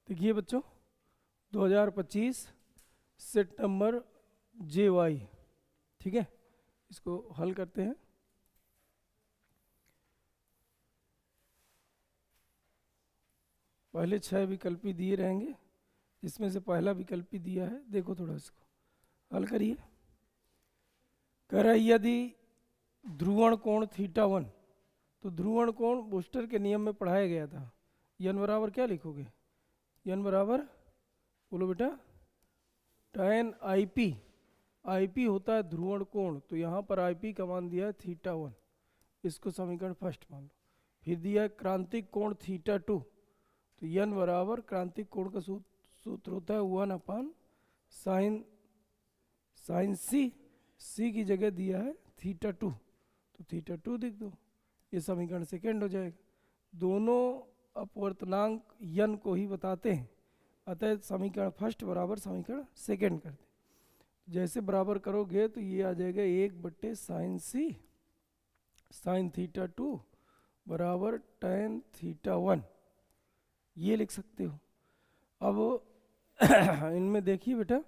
देखिए बच्चों 2025 set number JY, ठीक है, इसको हल करते हैं। पहले 6 विकल्प ही दिए रहेंगे, जिसमें से पहला विकल्प ही दिया है, देखो थोड़ा इसको हल करिए। कह रहा है यदि ध्रुवण कोण θ1, तो ध्रुवण कोण बूस्टर के नियम में पढ़ाया गया था। n बराबर क्या लिखोगे? n बराबर बोलो बेटा tan IP। IP होता है ध्रुवण कोण, तो यहाँ पर IP का मान दिया है θ1, इसको समीकरण फर्स्ट मान लो। फिर दिया है क्रांतिक कोण θ2, तो n बराबर क्रांतिक कोण का सूत्र होता है 1/sin C की जगह दिया है θ2, तो θ2 लिख दो, ये समीकरण सेकेंड हो जाएगा। दोनों अपवर्तनांक n को ही बताते हैं, अतः समीकरण फर्स्ट बराबर समीकरण सेकेंड कर दे। जैसे बराबर करोगे तो ये आ जाएगा 1/sin C sin θ2 बराबर tan θ1, ये लिख सकते हो। अब इनमें देखिए बेटा,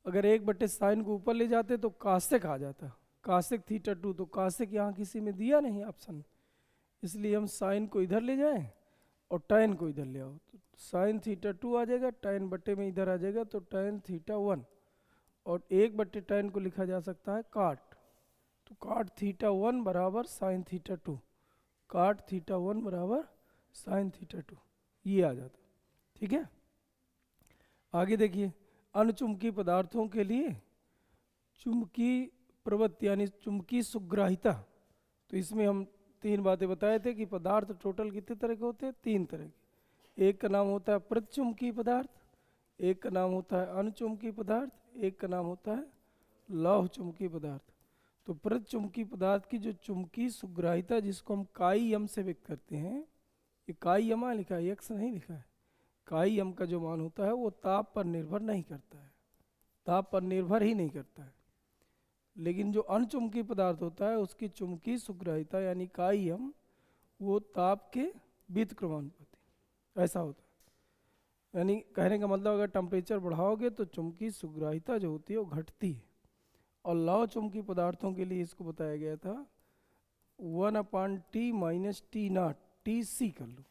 अगर 1/sin को ऊपर ले जाते तो कासेक आ जाता, कासेक θ2, तो कासेक यहाँ किसी में दिया नहीं ऑप्शन, इसलिए हम साइन को इधर ले जाएं और tan को इधर ले आओ, तो sin θ2 आ जाएगा, tan बट्टे में इधर आ जाएगा, तो tan θ1, और 1/tan को लिखा जा सकता है काट, तो काट θ1 बराबर sin θ2, काट θ1 बराबर sin θ2, ये आ जाता, ठीक है। आगे देखिए, अनचुंबकीय पदार्थों के लिए चुंबकीय प्रवृत्ति यानी चुंबकीय सुग्राहिता, तो इसमें हम 3 बातें बताए थे कि पदार्थ टोटल कितने तरह के होते हैं? 3 तरह के। एक का नाम होता है प्रतिचुंबकीय पदार्थ, एक का नाम होता है अनचुंबकीय पदार्थ, एक का नाम होता है लौह चुंबकीय पदार्थ। तो प्रतिचुंबकीय पदार्थ की जो चुंबकीय सुग्राहिता, जिसको हम काई यम से व्यक्त करते हैं, ये काई यमा लिखा है, यक्स नहीं लिखा है। काई यम का जो मान होता है वो ताप पर निर्भर नहीं करता है, ताप पर निर्भर ही नहीं करता है। लेकिन जो अनचुंबकीय पदार्थ होता है उसकी चुंबकीय सुग्राहिता यानी काई यम, वो ताप के व्युत्क्रमानुपाती ऐसा होता है। यानी कहने का मतलब अगर टेम्परेचर बढ़ाओगे तो चुंबकीय सुग्राहिता जो होती है वो घटती है। और लौह चुंबकीय पदार्थों के लिए इसको बताया गया था 1/T - T0, TC कर लो,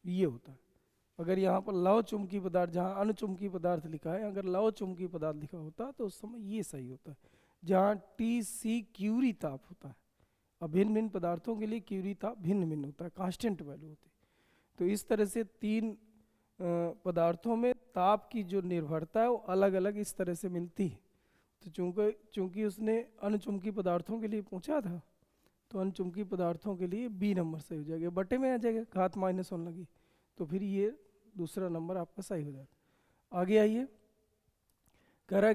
ये होता है। अगर यहाँ पर लौह चुंबकीय पदार्थ, जहाँ अणुचुंबकीय पदार्थ लिखा है, अगर लौह चुंबकीय पदार्थ लिखा होता तो उस समय ये सही होता है, जहाँ TC क्यूरी ताप होता है। अब भिन्न भिन्न पदार्थों के लिए क्यूरी ताप भिन्न भिन्न होता है, कांस्टेंट वैल्यू होती है। तो इस तरह से 3 पदार्थों में ताप की जो निर्भरता है वो अलग अलग इस तरह से मिलती है। तो चूंकि उसने अणुचुंबकीय पदार्थों के लिए पूछा था, तो अणुचुंबकीय पदार्थों के लिए B नंबर सही हो जाएगा, बटे में आ जाएगा, घात -1 लगी, तो फिर ये दूसरा नंबर आपका सही हो जाएगा। आगे आइए, कह रहा है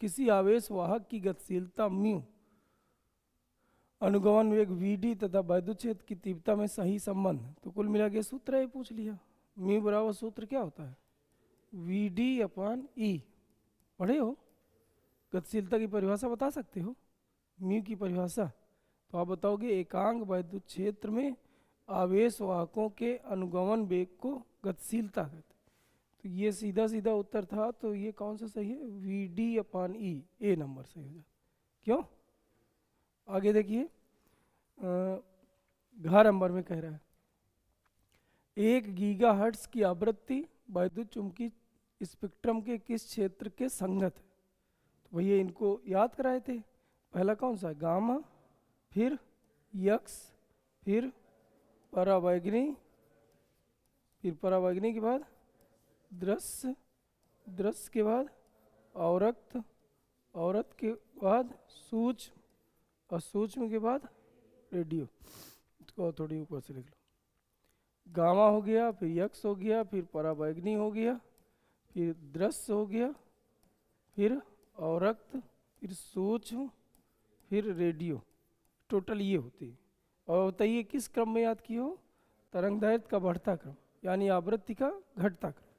किसी आवेश वाहक की गतिशीलता म्यू, अनुगमन वेग VD तथा वैद्युत क्षेत्र की तीव्रता में सही संबंध। तो कुल मिला के सूत्र है, पूछ लिया। म्यू बराबर सूत्र क्या होता है? VD/E, पढ़े हो? गतिशीलता की परिभाषा बता सकते हो म्यू की परिभाषा? तो आप बताओगे एकांक वैद्युत क्षेत्र में आवेश वाहकों के अनुगमन वेग को गतिशीलता कहते हैं। तो ये सीधा सीधा उत्तर था, तो ये कौन सा सही है? VD/E, A नंबर सही हो जाता। क्यों? आगे देखिए, घ नंबर में कह रहा है 1 गीगाहर्ट्ज की आवृत्ति वैद्युत चुंबकीय स्पेक्ट्रम के किस क्षेत्र के संगत है? तो भैया इनको याद कराए थे। पहला कौन सा है? गामा, फिर यक्स, फिर परावैगनी, फिर परावैगनी के बाद दृश्य, दृश्य के बाद औरक्त, औरत के बाद सूक्ष्म, और सूक्ष्म के बाद रेडियो। इसको थोड़ी ऊपर से लिख लो। गामा हो गया, फिर यक्स हो गया, फिर परावैगनी हो गया, फिर दृश्य हो गया, फिर औरक्त, फिर सूक्ष्म, फिर रेडियो। टोटल ये होती है। और बताइए किस क्रम में याद की हो? तरंगदैर्घ्य का बढ़ता क्रम, यानी आवृत्ति का घटता क्रम।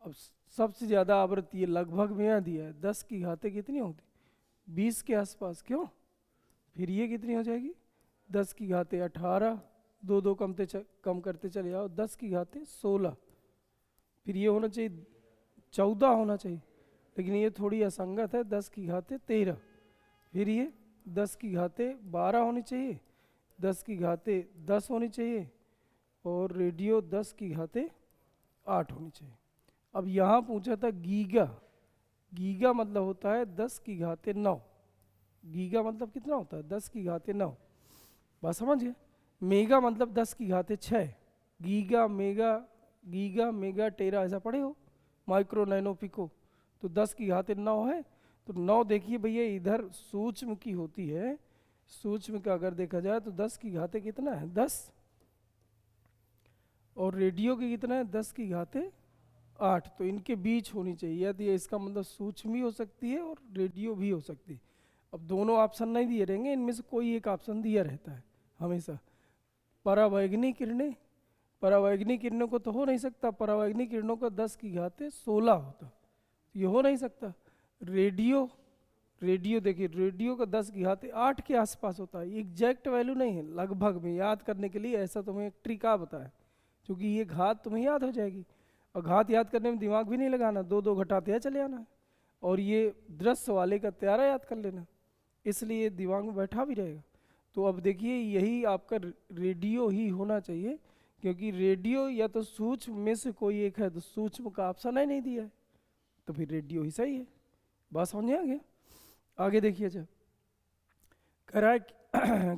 अब सबसे ज़्यादा आवृत्ति ये लगभग में यहाँ दिया है, 10 की घातें कितनी होती? 20 के आसपास। क्यों? फिर ये कितनी हो जाएगी? 10 की घातें 18, दो दो कम करते चले जाओ, 10 की घाते 16। फिर ये होना चाहिए 14 होना चाहिए, लेकिन ये थोड़ी असंगत है, 10 की घाते 13। फिर ये 10 की घाते 12 होनी चाहिए, 10 की घाते 10 होनी चाहिए, और रेडियो 10 की घाते 8 होनी चाहिए। अब यहाँ पूछा था गीगा, गीगा मतलब होता है 10 की घाते 9। गीगा मतलब कितना होता है? 10 की घाते 9। बात समझ गए? मेगा मतलब 10 की घाते 6। गीगा मेगा, गीगा मेगा टेरा ऐसा पढ़े हो, माइक्रो नैनो पिको। तो 10 की घाते 9 है, तो 9 देखिए भैया इधर सूक्ष्म की होती है, सूक्ष्म का अगर देखा जाए तो 10 की घाते कितना है? 10। और रेडियो की कितना है? 10 की घाते 8। तो इनके बीच होनी चाहिए, यदि इसका मतलब सूक्ष्म भी हो सकती है और रेडियो भी हो सकती है। अब दोनों ऑप्शन नहीं दिए रहेंगे, इनमें से कोई एक ऑप्शन दिया रहता है हमेशा। परावैगनी किरणें, परावैगनी किरणों को तो हो नहीं सकता, परावैगनी किरणों का 10 की घाते 16 होता, ये हो नहीं सकता। रेडियो, रेडियो देखिए रेडियो का 10 की घाते 8 के आसपास होता है, एग्जैक्ट वैल्यू नहीं है, लगभग में। याद करने के लिए ऐसा तुम्हें एक ट्रिक आ बताया, क्योंकि ये घात तुम्हें याद हो जाएगी, और घात याद करने में दिमाग भी नहीं लगाना, दो दो घटाते चले आना है, और ये दृश्य वाले का त्यारा याद कर लेना, इसलिए दिमाग में बैठा भी रहेगा। तो अब देखिए यही आपका रेडियो ही होना चाहिए, क्योंकि रेडियो या तो सूक्ष्म में से कोई एक है, तो सूक्ष्म का ऑप्शन ही नहीं दिया है, तो फिर रेडियो ही सही है। बात समझ में आ गया? आगे देखिए, अच्छा कह रहा है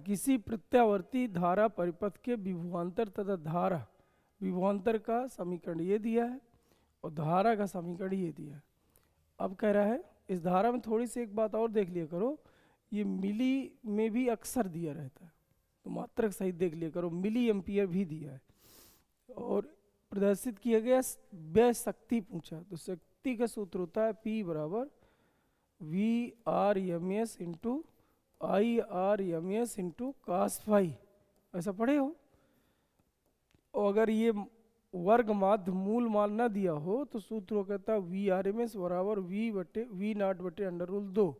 किसी प्रत्यावर्ती धारा परिपथ के विभवांतर तथा धारा, विभवांतर का समीकरण ये दिया है और धारा का समीकरण ये दिया है। अब कह रहा है इस धारा में थोड़ी सी एक बात और देख लिया करो, ये मिली में भी अक्सर दिया रहता है, तो मात्रक सहित देख लिया करो, मिली एम्पियर भी दिया है, और प्रदर्शित किया गया व्यय शक्ति पूछा, तो शक्ति का सूत्र होता है P बराबर VRMS into IRMS into cos phi, ऐसा पढ़े हो। और अगर ये वर्ग माध्य मूल मान ना दिया हो तो सूत्र वो कहता है VRMS बराबर V नॉट बटे अंडर रूल 2,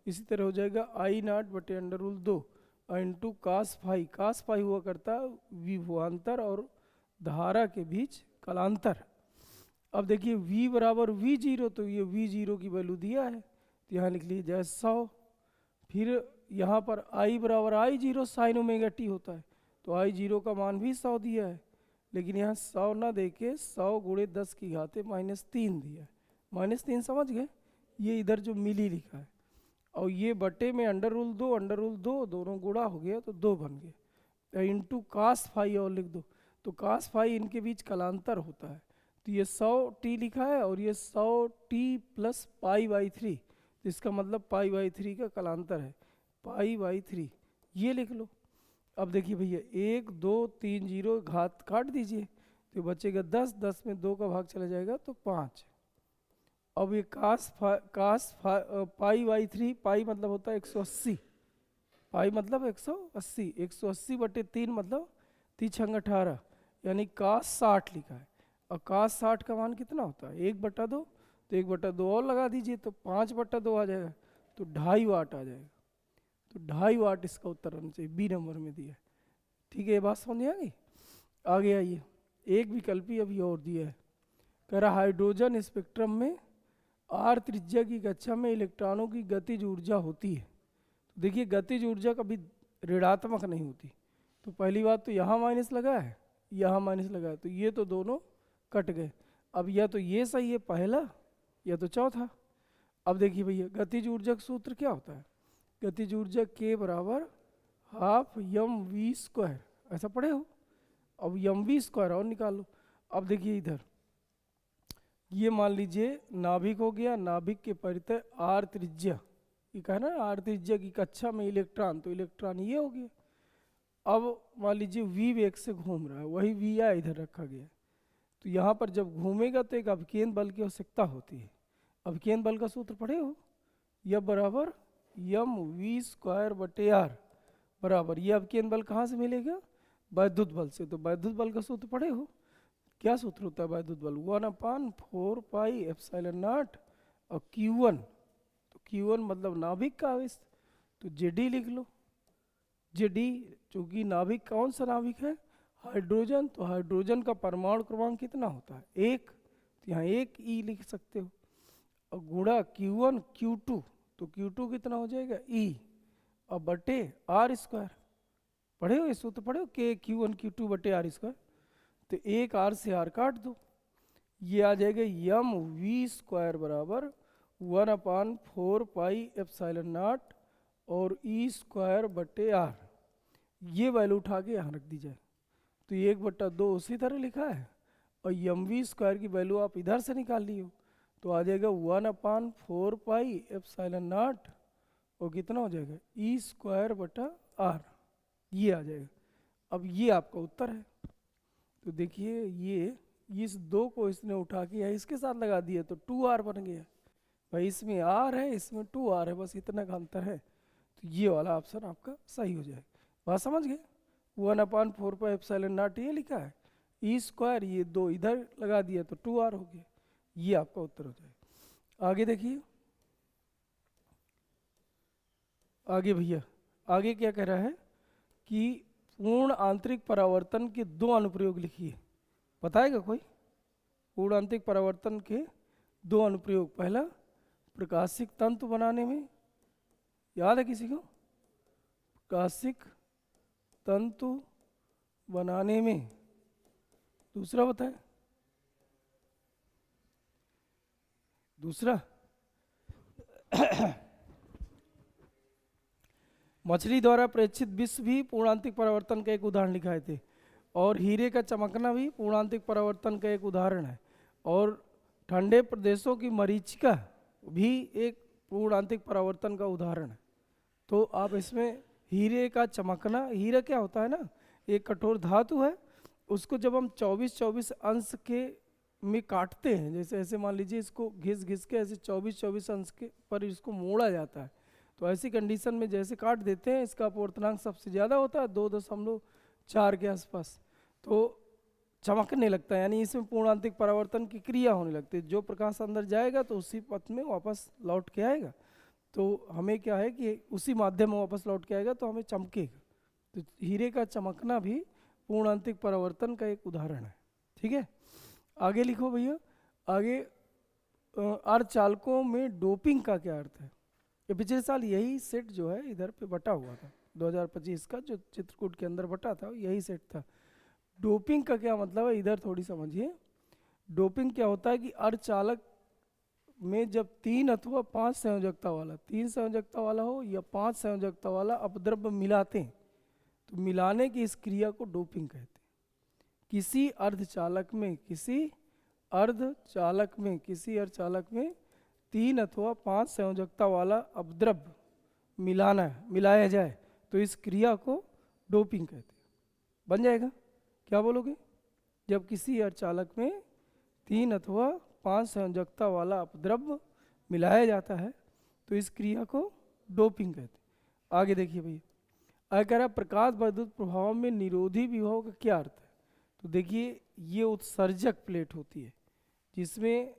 इसी तरह हो जाएगा I नॉट बटे under root 2 into cos phi. cos phi हुआ करता है विभवांतर और धारा के बीच कलांतर। अब देखिए V बराबर V0, तो ये V0 की वैल्यू दिया है, तो यहाँ लिख लीजिए 100। फिर यहाँ पर I बराबर I0 साइन ओमेगा टी होता है, तो I0 का मान भी 100 दिया है, लेकिन यहाँ 100 ना दे के 100 गुणे 10 की घाते -3 दिया है। -3 समझ गए? ये इधर जो मिली लिखा है, और ये बटे में अंडर रूल 2 दोनों गुणा हो गया तो 2 बन गए, इंटू cos फाई और लिख दो, तो cos फाई इनके बीच कलांतर होता है, तो ये 100t लिखा है और ये 100t प्लस π/3, तो इसका मतलब π/3 का कलांतर है, π/3 ये लिख लो। अब देखिए भैया 1 2 3 0 घात काट दीजिए, तो बचेगा 10, 10 में 2 का भाग चला जाएगा तो 5। अब ये π/3, पाई मतलब होता है 180, पाई मतलब 180, 180 बटे 3 मतलब 3 18, यानी cos 60 लिखा है, और cos 60 का मान कितना होता है? 1/2, तो 1/2 और लगा दीजिए तो 5/2 आ जाएगा, तो 2.5 वाट आ जाएगा, तो 2.5 वाट इसका उत्तर होना चाहिए, बी नंबर में दिया है। ठीक है, ये बात समझ आ गई? आगे आइए, एक विकल्पी अभी और दिया है, कह रहा हाइड्रोजन स्पेक्ट्रम में R त्रिज्या की कक्षा में इलेक्ट्रॉनों की गतिज ऊर्जा होती है। तो देखिए गतिज ऊर्जा कभी ऋणात्मक नहीं होती, तो पहली बात तो यहाँ माइनस लगा है, यहाँ माइनस लगा है, तो ये तो दोनों कट गए। अब या तो ये सही है पहला या तो चौथा। अब देखिए भैया गतिज ऊर्जा का सूत्र क्या होता है? गतिज ऊर्जा K बराबर ½ mv², ऐसा पढ़े हो। अब mv² और निकालो। अब देखिए इधर ये मान लीजिए नाभिक हो गया, नाभिक के परितः R त्रिज्या, ये कहा ना R त्रिज्या की कक्षा में इलेक्ट्रॉन, तो इलेक्ट्रॉन ये हो गया। अब मान लीजिए v वेग से घूम रहा है, वही vi इधर रखा गया, तो यहाँ पर जब घूमेगा तो एक अभिकेंद्र बल की आवश्यकता होती है। अभिकेंद्र बल का सूत्र पढ़े हो, यह बराबर mv² बटे r बराबर, ये अभिकेंद्र बल कहाँ से मिलेगा? वैद्युत बल से। तो वैद्युत बल का सूत्र पढ़े हो, क्या सूत्र होता है वैद्युत बल? 1/4 पाई एप्सिलॉन नॉट और Q1, तो Q1 मतलब नाभिक का आवेश, तो Jd लिख लो। Jd चूंकि नाभिक कौन सा नाभिक है? हाइड्रोजन, तो हाइड्रोजन का परमाणु क्रमांक कितना होता है? 1, तो यहाँ 1 ई लिख सकते हो। और गुणा Q1 Q2, तो Q2 कितना हो जाएगा? E, और बटे आर स्क्वायर। पढ़े हो ये सूत्र, पढ़े हो के Q1 Q2 बटे आर स्क्वायर। तो एक आर से आर काट दो, ये आ जाएगा यम वी स्क्वायर बराबर 1/4 पाई एप्सिलॉन नॉट और ई स्क्वायर बटे आर। ये वैल्यू उठा के यहाँ रख दी जाए, तो 1/2 उसी तरह लिखा है, और यम वी स्क्वायर की वैल्यू आप इधर से निकाल ली हो, तो आ जाएगा 1/4 पाई एप्सिलॉन नॉट और कितना हो जाएगा? ई स्क्वायर बटा आर, ये आ जाएगा। अब ये आपका उत्तर है। तो देखिए ये इस 2 को इसने उठा के या इसके साथ लगा दिया तो 2r बन गया। भाई इसमें r है, इसमें 2r है, बस इतना का अंतर है। तो ये वाला ऑप्शन आपका सही हो जाएगा। बात समझ गए? 1/4 पाई एप्सिलॉन नॉट ये लिखा है, ई स्क्वायर ये 2 इधर लगा दिया तो 2r हो गया। ये आपका उत्तर हो जाएगा। आगे देखिए, आगे भैया आगे क्या कह रहा है कि पूर्ण आंतरिक परावर्तन के 2 अनुप्रयोग लिखिए। बताएगा कोई? पूर्ण आंतरिक परावर्तन के 2 अनुप्रयोग। पहला, प्रकाशिक तंतु बनाने में, याद है किसी को? प्रकाशिक तंतु बनाने में। दूसरा बताए, दूसरा मछली द्वारा प्रेक्षित विष भी पूर्णांतिक परावर्तन का एक उदाहरण लिखाए थे, और हीरे का चमकना भी पूर्णांतिक परावर्तन का एक उदाहरण है, और ठंडे प्रदेशों की मरीचिका भी एक पूर्णांतिक परावर्तन का उदाहरण है। तो आप इसमें हीरे का चमकना, हीरा क्या होता है ना, एक कठोर धातु है, उसको जब हम 24-24 अंश के में काटते हैं, जैसे ऐसे मान लीजिए इसको घिस घिस के ऐसे 24-24 अंश के पर इसको मोड़ा जाता है, तो ऐसी कंडीशन में जैसे काट देते हैं, इसका अपवर्तनांक सबसे ज़्यादा होता है 2.4 के आसपास, तो चमकने लगता है, यानी इसमें पूर्णांतिक परावर्तन की क्रिया होने लगती है। जो प्रकाश अंदर जाएगा तो उसी पथ में वापस लौट के आएगा, तो हमें क्या है कि उसी माध्यम में वापस लौट के आएगा तो हमें चमकेगा। तो हीरे का चमकना भी पूर्णांतिक परावर्तन का एक उदाहरण है। ठीक है, आगे लिखो भैया। आगे अर्धचालकों में डोपिंग का क्या अर्थ है? ये पिछले साल यही सेट जो है इधर पे बटा हुआ था, 2025 का जो चित्रकूट के अंदर बटा था यही सेट था। डोपिंग का क्या मतलब है, इधर थोड़ी समझिए। डोपिंग क्या होता है कि अर्धचालक में जब 3 अथवा 5 संयोजकता वाला, 3 संयोजकता वाला हो या 5 संयोजकता वाला अपद्रव्य मिलाते हैं, तो मिलाने की इस क्रिया को डोपिंग कहते हैं। किसी अर्धचालक में, किसी अर्धचालक में 3 अथवा 5 संयोजकता वाला अपद्रव्य मिलाया जाए तो इस क्रिया को डोपिंग कहते हैं। बन जाएगा? क्या बोलोगे? जब किसी अर्धचालक में 3 अथवा 5 संयोजकता वाला अपद्रव्य मिलाया जाता है तो इस क्रिया को डोपिंग कहते हैं। आगे देखिए भैया, आगे कह रहा है प्रकाश वैद्युत प्रभाव में निरोधी विभव का क्या अर्थ है? तो देखिए ये उत्सर्जक प्लेट होती है जिसमें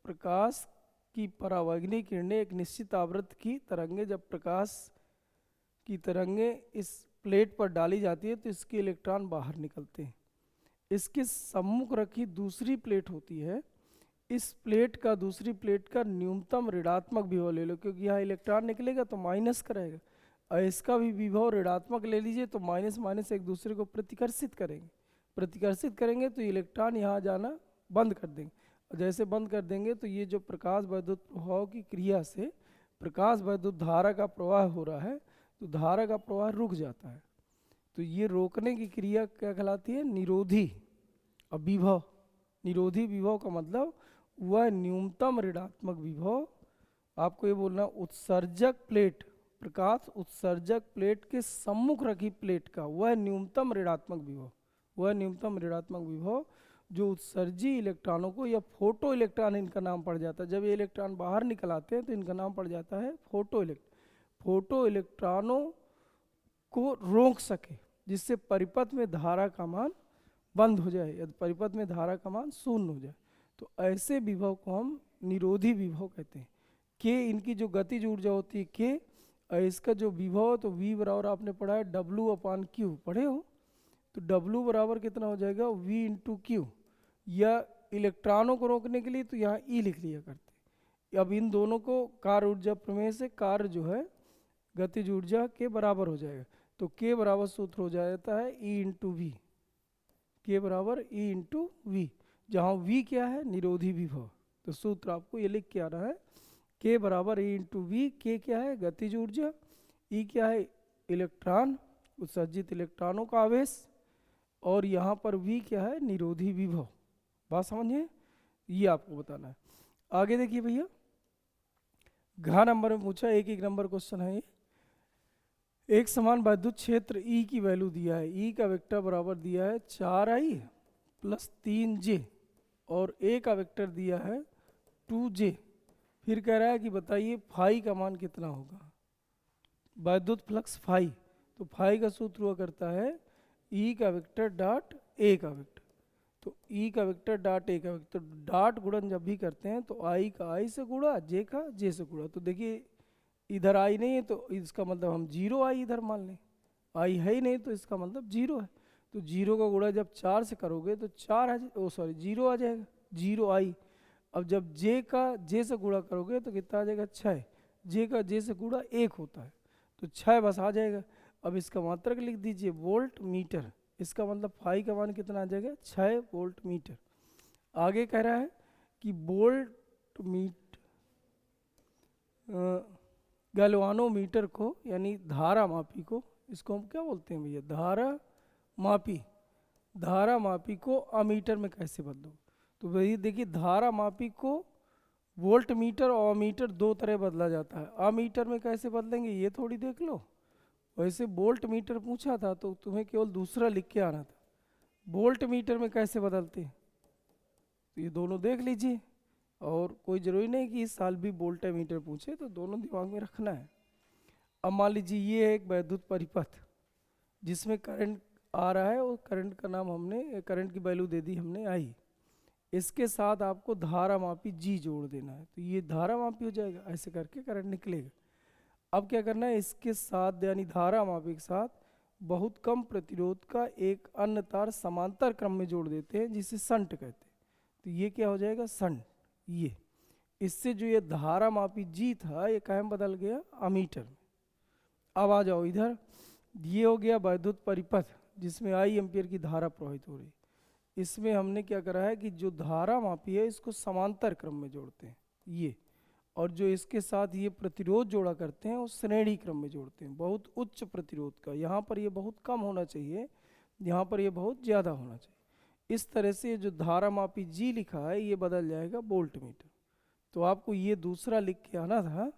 प्रकाश की परावैगनी किरणें एक निश्चित आवृत्ति की तरंगें, जब प्रकाश की तरंगें इस प्लेट पर डाली जाती है तो इसके इलेक्ट्रॉन बाहर निकलते हैं। इसके सम्मुख रखी दूसरी प्लेट होती है, इस प्लेट का, दूसरी प्लेट का न्यूनतम ऋणात्मक विभव ले लो, क्योंकि यहाँ इलेक्ट्रॉन निकलेगा तो माइनस करेगा, और इसका भी विभव ऋणात्मक ले लीजिए तो माइनस माइनस एक दूसरे को प्रतिकर्षित करेंगे तो इलेक्ट्रॉन यहाँ जाना बंद कर देंगे, और जैसे बंद कर देंगे तो ये जो प्रकाश वैद्युत प्रभाव की क्रिया से प्रकाश वैद्युत धारा का प्रवाह हो रहा है तो धारा का प्रवाह रुक जाता है। तो ये रोकने की क्रिया क्या कहलाती है? निरोधी। और विभव, निरोधी विभव का मतलब वह न्यूनतम ऋणात्मक विभव, आपको ये बोलना उत्सर्जक प्लेट, प्रकाश उत्सर्जक प्लेट के सम्मुख रखी प्लेट का वह न्यूनतम ऋणात्मक विभव, जो उत्सर्जी इलेक्ट्रॉनों को, या फोटो इलेक्ट्रॉन इनका नाम पड़ जाता है, जब ये इलेक्ट्रॉन बाहर निकल आते हैं तो इनका नाम पड़ जाता है फोटो इलेक्ट्रॉनों को रोक सके, जिससे परिपथ में धारा का मान बंद हो जाए, यदि परिपथ में धारा का मान शून्य हो जाए, तो ऐसे विभव को हम निरोधी विभव कहते हैं। के इनकी जो गतिज ऊर्जा होती है के, और इसका जो विभव तो V बराबर आपने पढ़ा है W/Q, पढ़े हो? तो W बराबर कितना हो जाएगा V इंटू क्यू, या इलेक्ट्रॉनों को रोकने के लिए तो यहाँ E लिख लिया करते। अब इन दोनों को कार्य ऊर्जा प्रमेय से कार्य जो है गतिज ऊर्जा के बराबर हो जाएगा। तो K बराबर सूत्र हो जाता है E इंटू वी, K बराबर E इंटू वी, जहाँ V क्या है निरोधी विभव। तो सूत्र आपको ये लिख के आना है, K बराबर E इंटू वी। K क्या है गतिज ऊर्जा, E क्या है इलेक्ट्रॉन, उत्सर्जित इलेक्ट्रॉनों का आवेश, और यहाँ पर V क्या है निरोधी विभव। बात समझिए, ये आपको बताना है। आगे देखिए भैया, घ नंबर में पूछा, एक एक नंबर क्वेश्चन है ये। एक समान विद्युत क्षेत्र E की वैल्यू दिया है, E का वेक्टर बराबर दिया है 4I प्लस 3J, और A का वेक्टर दिया है 2J। फिर कह रहा है कि बताइए फाई का मान कितना होगा, विद्युत फ्लक्स फाई। तो फाई का सूत्र हुआ करता है E का वेक्टर डॉट A का वेक्टर। तो E का वेक्टर डॉट A का वेक्टर, डॉट गुणन जब भी करते हैं तो I का I से गुणा, J का J से गुणा। तो देखिए इधर I नहीं है तो इसका मतलब हम 0I इधर मान लें, I है ही नहीं तो इसका मतलब 0 है। तो 0 का गुणा जब 4 से करोगे तो 0 आ जाएगा, 0I। अब जब J का J से गुणा करोगे तो कितना आ जाएगा 6, J का J से गुणा 1 होता है, तो 6 बस आ जाएगा। अब इसका मात्रक लिख दीजिए वोल्ट मीटर, इसका मतलब फाई का मान कितना आ जाएगा 6 वोल्ट मीटर। आगे कह रहा है कि वोल्ट गैल्वानोमीटर को यानी धारा मापी को, इसको हम क्या बोलते हैं भैया धारा मापी को अमीटर में कैसे बदलो। तो वही देखिए धारा मापी को वोल्ट मीटर और अमीटर दो तरह बदला जाता है। अमीटर में कैसे बदलेंगे ये थोड़ी देख लो, वैसे वोल्ट मीटर पूछा था तो तुम्हें केवल दूसरा लिख के आना था। वोल्ट मीटर में कैसे बदलते हैं तो ये दोनों देख लीजिए, और कोई ज़रूरी नहीं कि इस साल भी वोल्ट मीटर पूछे, तो दोनों दिमाग में रखना है। अब मान लीजिए ये है एक वैद्युत परिपथ जिसमें करंट आ रहा है, और करंट का नाम हमने, करंट की वैल्यू दे दी हमने आई। इसके साथ आपको धारा मापी G जोड़ देना है, तो ये धारा मापी हो जाएगा, ऐसे करके करंट निकलेगा। अब क्या करना है, इसके साथ यानी धारा मापी के साथ बहुत कम प्रतिरोध का एक अन्य तार समांतर क्रम में जोड़ देते हैं जिसे संट कहते हैं। तो ये क्या हो जाएगा संट। ये इससे जो ये धारा मापी G था ये काहे में बदल गया अमीटर में। अब आ जाओ इधर, ये हो गया वैद्युत परिपथ जिसमें I एम्पियर की धारा प्रवाहित हो रही। इसमें हमने क्या करा है कि जो धारा मापी है इसको समांतर क्रम में जोड़ते हैं ये, और जो इसके साथ ये प्रतिरोध जोड़ा करते हैं वो श्रेणी क्रम में जोड़ते हैं, बहुत उच्च प्रतिरोध का। यहाँ पर ये बहुत कम होना चाहिए, यहाँ पर ये बहुत ज़्यादा होना चाहिए। इस तरह से जो धारा मापी G लिखा है ये बदल जाएगा वोल्ट मीटर। तो आपको ये दूसरा लिख के आना था,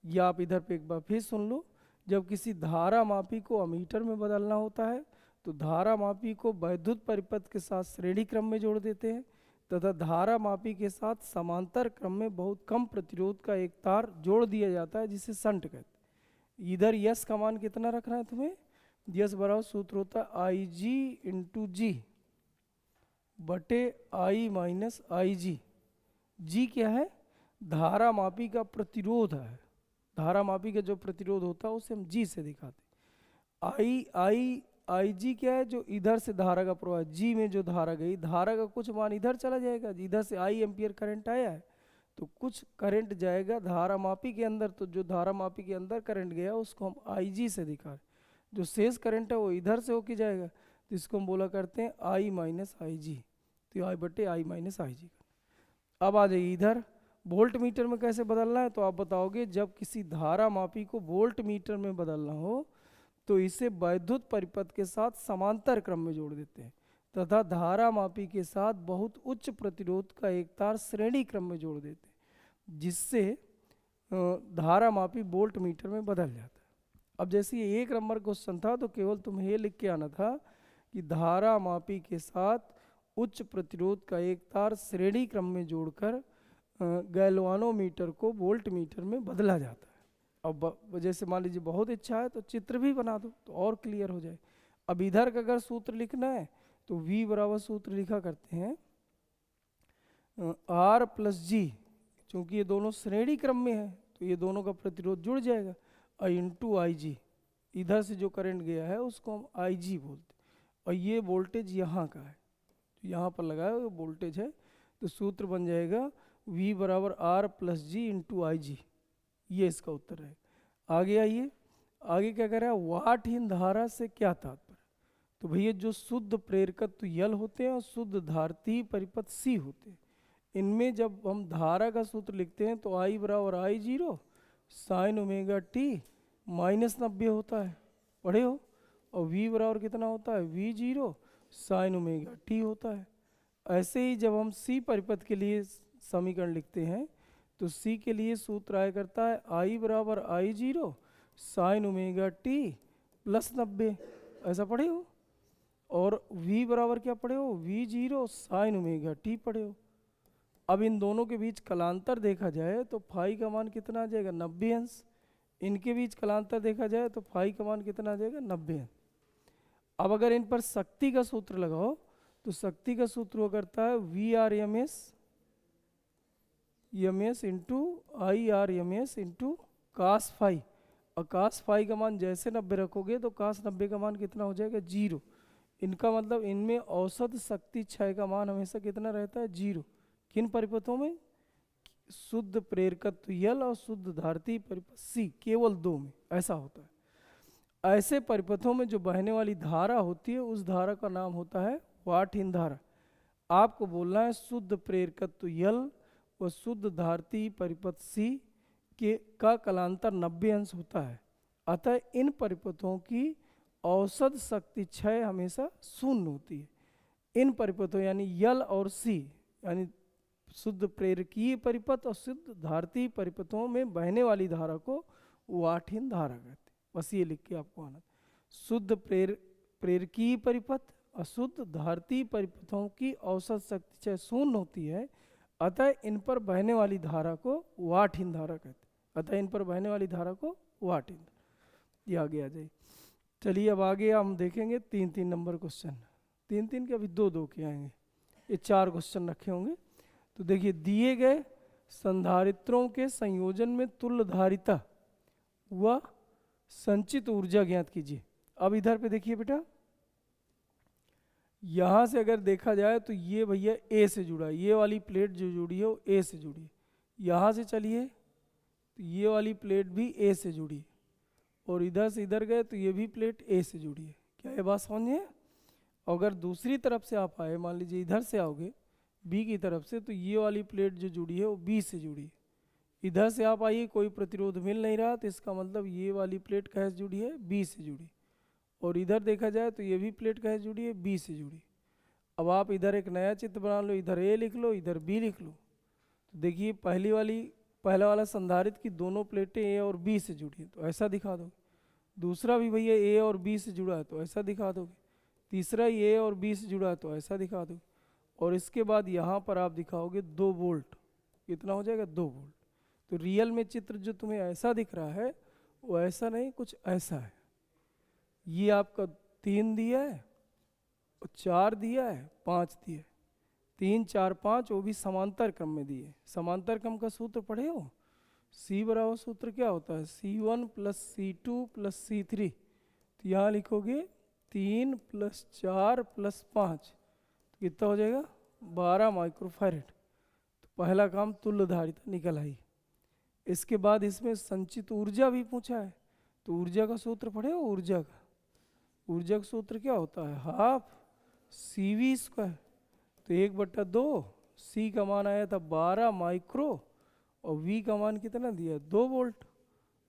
ये आप इधर पे एक बार फिर सुन लो। जब किसी धारा मापी को अमीटर में बदलना होता है तो धारा मापी को वैद्युत परिपथ के साथ श्रेणी क्रम में जोड़ देते हैं, तथा धारा मापी के साथ समांतर क्रम में बहुत कम प्रतिरोध का एक तार जोड़ दिया जाता है जिसे संट कहते हैं। इधर यस का मान कितना रखना है तुम्हें, यस बराबर सूत्र होता है IG इंटू जी बटे I माइनस IG। जी क्या है धारा मापी का प्रतिरोध है, धारा मापी का जो प्रतिरोध होता है उसे हम G से दिखाते। IG क्या है जो इधर से धारा का प्रवाह, G में जो धारा गई, धारा का कुछ मान इधर चला जाएगा, इधर से I एम्पियर करंट आया है तो कुछ करंट जाएगा धारा मापी के अंदर, तो जो धारा मापी के अंदर करंट गया उसको हम IG से दिखा रहे, जो शेष करंट है वो इधर से होके जाएगा, तो इसको हम बोला करते हैं I माइनस IG। तो I बटे I माइनस IG। अब आ जाइए इधर, वोल्ट मीटर में कैसे बदलना है, तो आप बताओगे जब किसी धारा मापी को वोल्ट मीटर में बदलना हो तो इसे वैद्युत परिपथ के साथ समांतर क्रम में जोड़ देते हैं, तथा धारा मापी के साथ बहुत उच्च प्रतिरोध का एक तार श्रेणी क्रम में जोड़ देते हैं, जिससे धारा मापी वोल्ट मीटर में बदल जाता है। अब जैसे ये एक नंबर क्वेश्चन था तो केवल तुम्हें ये लिख के आना था कि धारा मापी के साथ उच्च प्रतिरोध का एक तार श्रेणी क्रम में जोड़कर गैल्वानोमीटर को वोल्ट मीटर में बदला जाता है। अब जैसे मान लीजिए बहुत इच्छा है तो चित्र भी बना दो तो और क्लियर हो जाए। अब इधर का अगर सूत्र लिखना है तो V बराबर सूत्र लिखा करते हैं R प्लस G, चूँकि ये दोनों श्रेणी क्रम में है तो ये दोनों का प्रतिरोध जुड़ जाएगा, I इंटू IG। इधर से जो करंट गया है उसको हम IG बोलते हैं, और ये वोल्टेज यहाँ का है, तो यहाँ पर लगाया हुआ वोल्टेज है, तो सूत्र बन जाएगा V बराबर R प्लस जी इंटू आई जी। ये इसका उत्तर है। आगे आइए, आगे क्या कह रहा है, वाटहीन धारा से क्या तात्पर्य। तो भैया जो शुद्ध प्रेरकत्व यल होते हैं और शुद्ध धारती परिपथ सी होते हैं, इनमें जब हम धारा का सूत्र लिखते हैं तो आई बराबर I zero sine omega t minus 90 होता है, पढ़े हो। और वी बराबर कितना होता है, we zero sine omega T होता है। ऐसे ही जब हम सी परिपथ के लिए समीकरण लिखते हैं तो सी के लिए सूत्र आया करता है आई बराबर I zero sine omega t plus 90, ऐसा पढ़े हो। और v बराबर क्या पढ़े हो, v zero sine omega T पढ़े हो। अब इन दोनों के बीच कलांतर देखा जाए तो फाई का मान कितना आ जाएगा, 90 अंश। इनके बीच कलांतर देखा जाए तो फाई का मान कितना आ जाएगा, 90 अंश। अब अगर इन पर शक्ति का सूत्र लगाओ तो शक्ति का सूत्र हुआ करता है V R M S into I R M S into cos phi. और कास फाई का मान जैसे 90 रखोगे तो कास 90 का मान कितना हो जाएगा, जीरो। इनका मतलब इनमें औसत शक्ति क्षय का मान हमेशा कितना रहता है, जीरो। किन परिपथों में, शुद्ध प्रेरकत्व यल और शुद्ध धारती परिपथ सी, केवल दो में ऐसा होता है। ऐसे परिपथों में जो बहने वाली धारा होती है उस धारा का नाम होता है वाटहीन धारा। आपको बोलना है शुद्ध प्रेरकत्व यल व शुद्ध धारती परिपथ सी के का कलांतर 90 अंश होता है। अतः इन परिपथों की औसत शक्ति क्षय हमेशा शून्य होती है। इन परिपथों यानी यल और सी यानी शुद्ध प्रेरकीय परिपथ और शुद्ध धारती परिपथों में बहने वाली धारा को वाटहीन धारा कहते हैं। बस ये लिख के आपको आना, शुद्ध प्रेरकीय परिपथ और शुद्ध धारती परिपथों की औसत शक्ति क्षय शून्य होती है। अतः इन पर बहने वाली धारा को वाटहीन धारा कहते हैं। अतः इन पर बहने वाली धारा को वाटहीन, ये आगे आ जाए। चलिए अब आगे हम देखेंगे 3-3 नंबर क्वेश्चन। 3-3 के अभी 2-2 के आएंगे, ये 4 क्वेश्चन रखे होंगे। तो देखिए, दिए गए संधारित्रों के संयोजन में तुल्य धारिता व संचित ऊर्जा ज्ञात कीजिए। अब इधर पे देखिए बेटा, यहाँ से अगर देखा जाए तो ये भैया ए से जुड़ा है, ये वाली प्लेट जो जुड़ी है वो ए से जुड़ी है। यहाँ से चलिए तो ये वाली प्लेट भी ए से जुड़ी है, और इधर से इधर गए तो ये भी प्लेट ए से जुड़ी है। क्या ये बात समझिए। अगर दूसरी तरफ से आप आए, मान लीजिए इधर से आओगे बी की तरफ से, तो ये वाली प्लेट जो जुड़ी है वो बी से जुड़ी है। इधर से आप आइए, कोई प्रतिरोध मिल नहीं रहा, तो इसका मतलब ये वाली प्लेट कहाँ से जुड़ी है, बी से जुड़ी। और इधर देखा जाए तो ये भी प्लेट कहाँ से जुड़ी है, बी से जुड़ी। अब आप इधर एक नया चित्र बना लो, इधर ए लिख लो, इधर बी लिख लो। तो देखिए पहला वाला संधारित्र की दोनों प्लेटें ए और बी से जुड़ी है, तो ऐसा दिखा दोगे। दूसरा भी भैया ए और बी से जुड़ा है, तो ऐसा दिखा दोगे। तीसरा ए और बी से जुड़ा है, तो ऐसा दिखा दोगे। और इसके बाद यहाँ पर आप दिखाओगे 2 वोल्ट, कितना हो जाएगा, 2 वोल्ट। तो रियल में चित्र जो तुम्हें ऐसा दिख रहा है वो ऐसा नहीं, कुछ ऐसा है। ये आपका 3 दिया है, 4 दिया है, 5 दिया है। 3, 4, 5 वो भी समांतर क्रम में दिए। समांतर क्रम का सूत्र पढ़े हो, C बराबर सूत्र क्या होता है, C1 plus C2 plus C3। तो यहाँ लिखोगे 3 प्लस 4 प्लस 5, तो कितना हो जाएगा, 12 माइक्रोफैरड। तो पहला काम तुल्य धारिता निकल आई। इसके बाद इसमें संचित ऊर्जा भी पूछा है, तो ऊर्जा का सूत्र पढ़े हो। ऊर्जा का सूत्र क्या होता है, हाफ CV²। तो 1/2, C का मान आया था 12 माइक्रो और V का मान कितना दिया, 2 वोल्ट।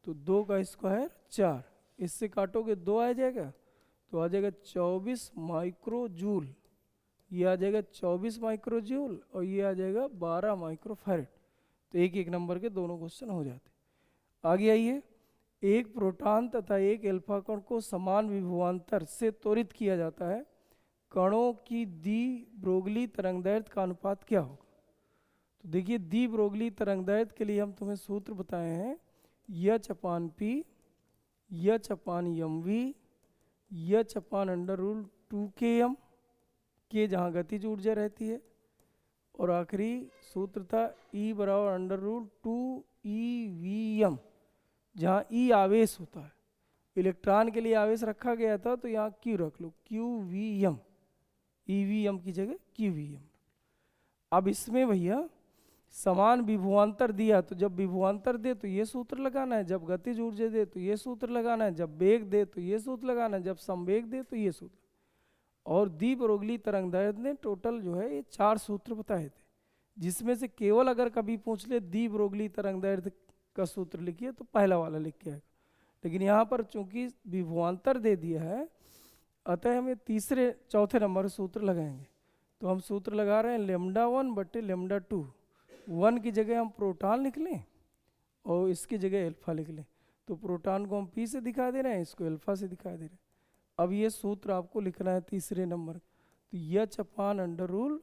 तो 2 का स्क्वायर 4, इससे काटोगे 2 आ जाएगा, तो आ जाएगा 24 माइक्रो जूल। ये आ जाएगा 24 माइक्रो जूल और ये आ जाएगा 12 माइक्रो फैरेड। तो एक नंबर के दोनों क्वेश्चन हो जाते। आगे आइए, एक प्रोटॉन तथा एक अल्फा कण को समान विभवांतर से त्वरित किया जाता है, कणों की दी ब्रोगली तरंगदैर्घ्य का अनुपात क्या होगा। तो देखिए, दी ब्रोगली तरंगदैर्घ्य के लिए हम तुम्हें सूत्र बताए हैं, H/P, H/mv, H/√2km के, जहाँ गतिज ऊर्जा रहती है। और आखिरी सूत्र था E बराबर √2 EVm, जहाँ E आवेश होता है। इलेक्ट्रॉन के लिए आवेश रखा गया था तो यहाँ क्यू रख लो, क्यू वी एम, ईवीएम की जगह क्यू वी एम। अब इसमें भैया समान विभवांतर दिया, तो जब विभवांतर दे तो ये सूत्र लगाना है, जब गतिज ऊर्जा दे तो ये सूत्र लगाना है, जब वेग दे तो ये सूत्र लगाना है, जब संवेग दे तो ये सूत्र। और दी ब्रोगली तरंगदैर्घ्य ने टोटल जो है ये 4 सूत्र बताए थे, जिसमें से केवल अगर कभी पूछ ले दी ब्रोगली तरंगदैर्घ्य का सूत्र लिखिए तो पहला वाला लिख के आएगा। लेकिन यहाँ पर चूंकि विभवांतर दे दिया है, अतः हमें चौथे नंबर सूत्र लगाएंगे। तो हम सूत्र लगा रहे हैं λ1 बटे λ2। 1 की जगह हम प्रोटॉन लिख लें और इसकी जगह अल्फा लिख लें। तो प्रोटॉन को हम पी से दिखा दे रहे हैं, इसको अल्फा से दिखा दे रहे हैं। अब ये सूत्र आपको लिखना है तीसरे नंबर। तो H upon under rule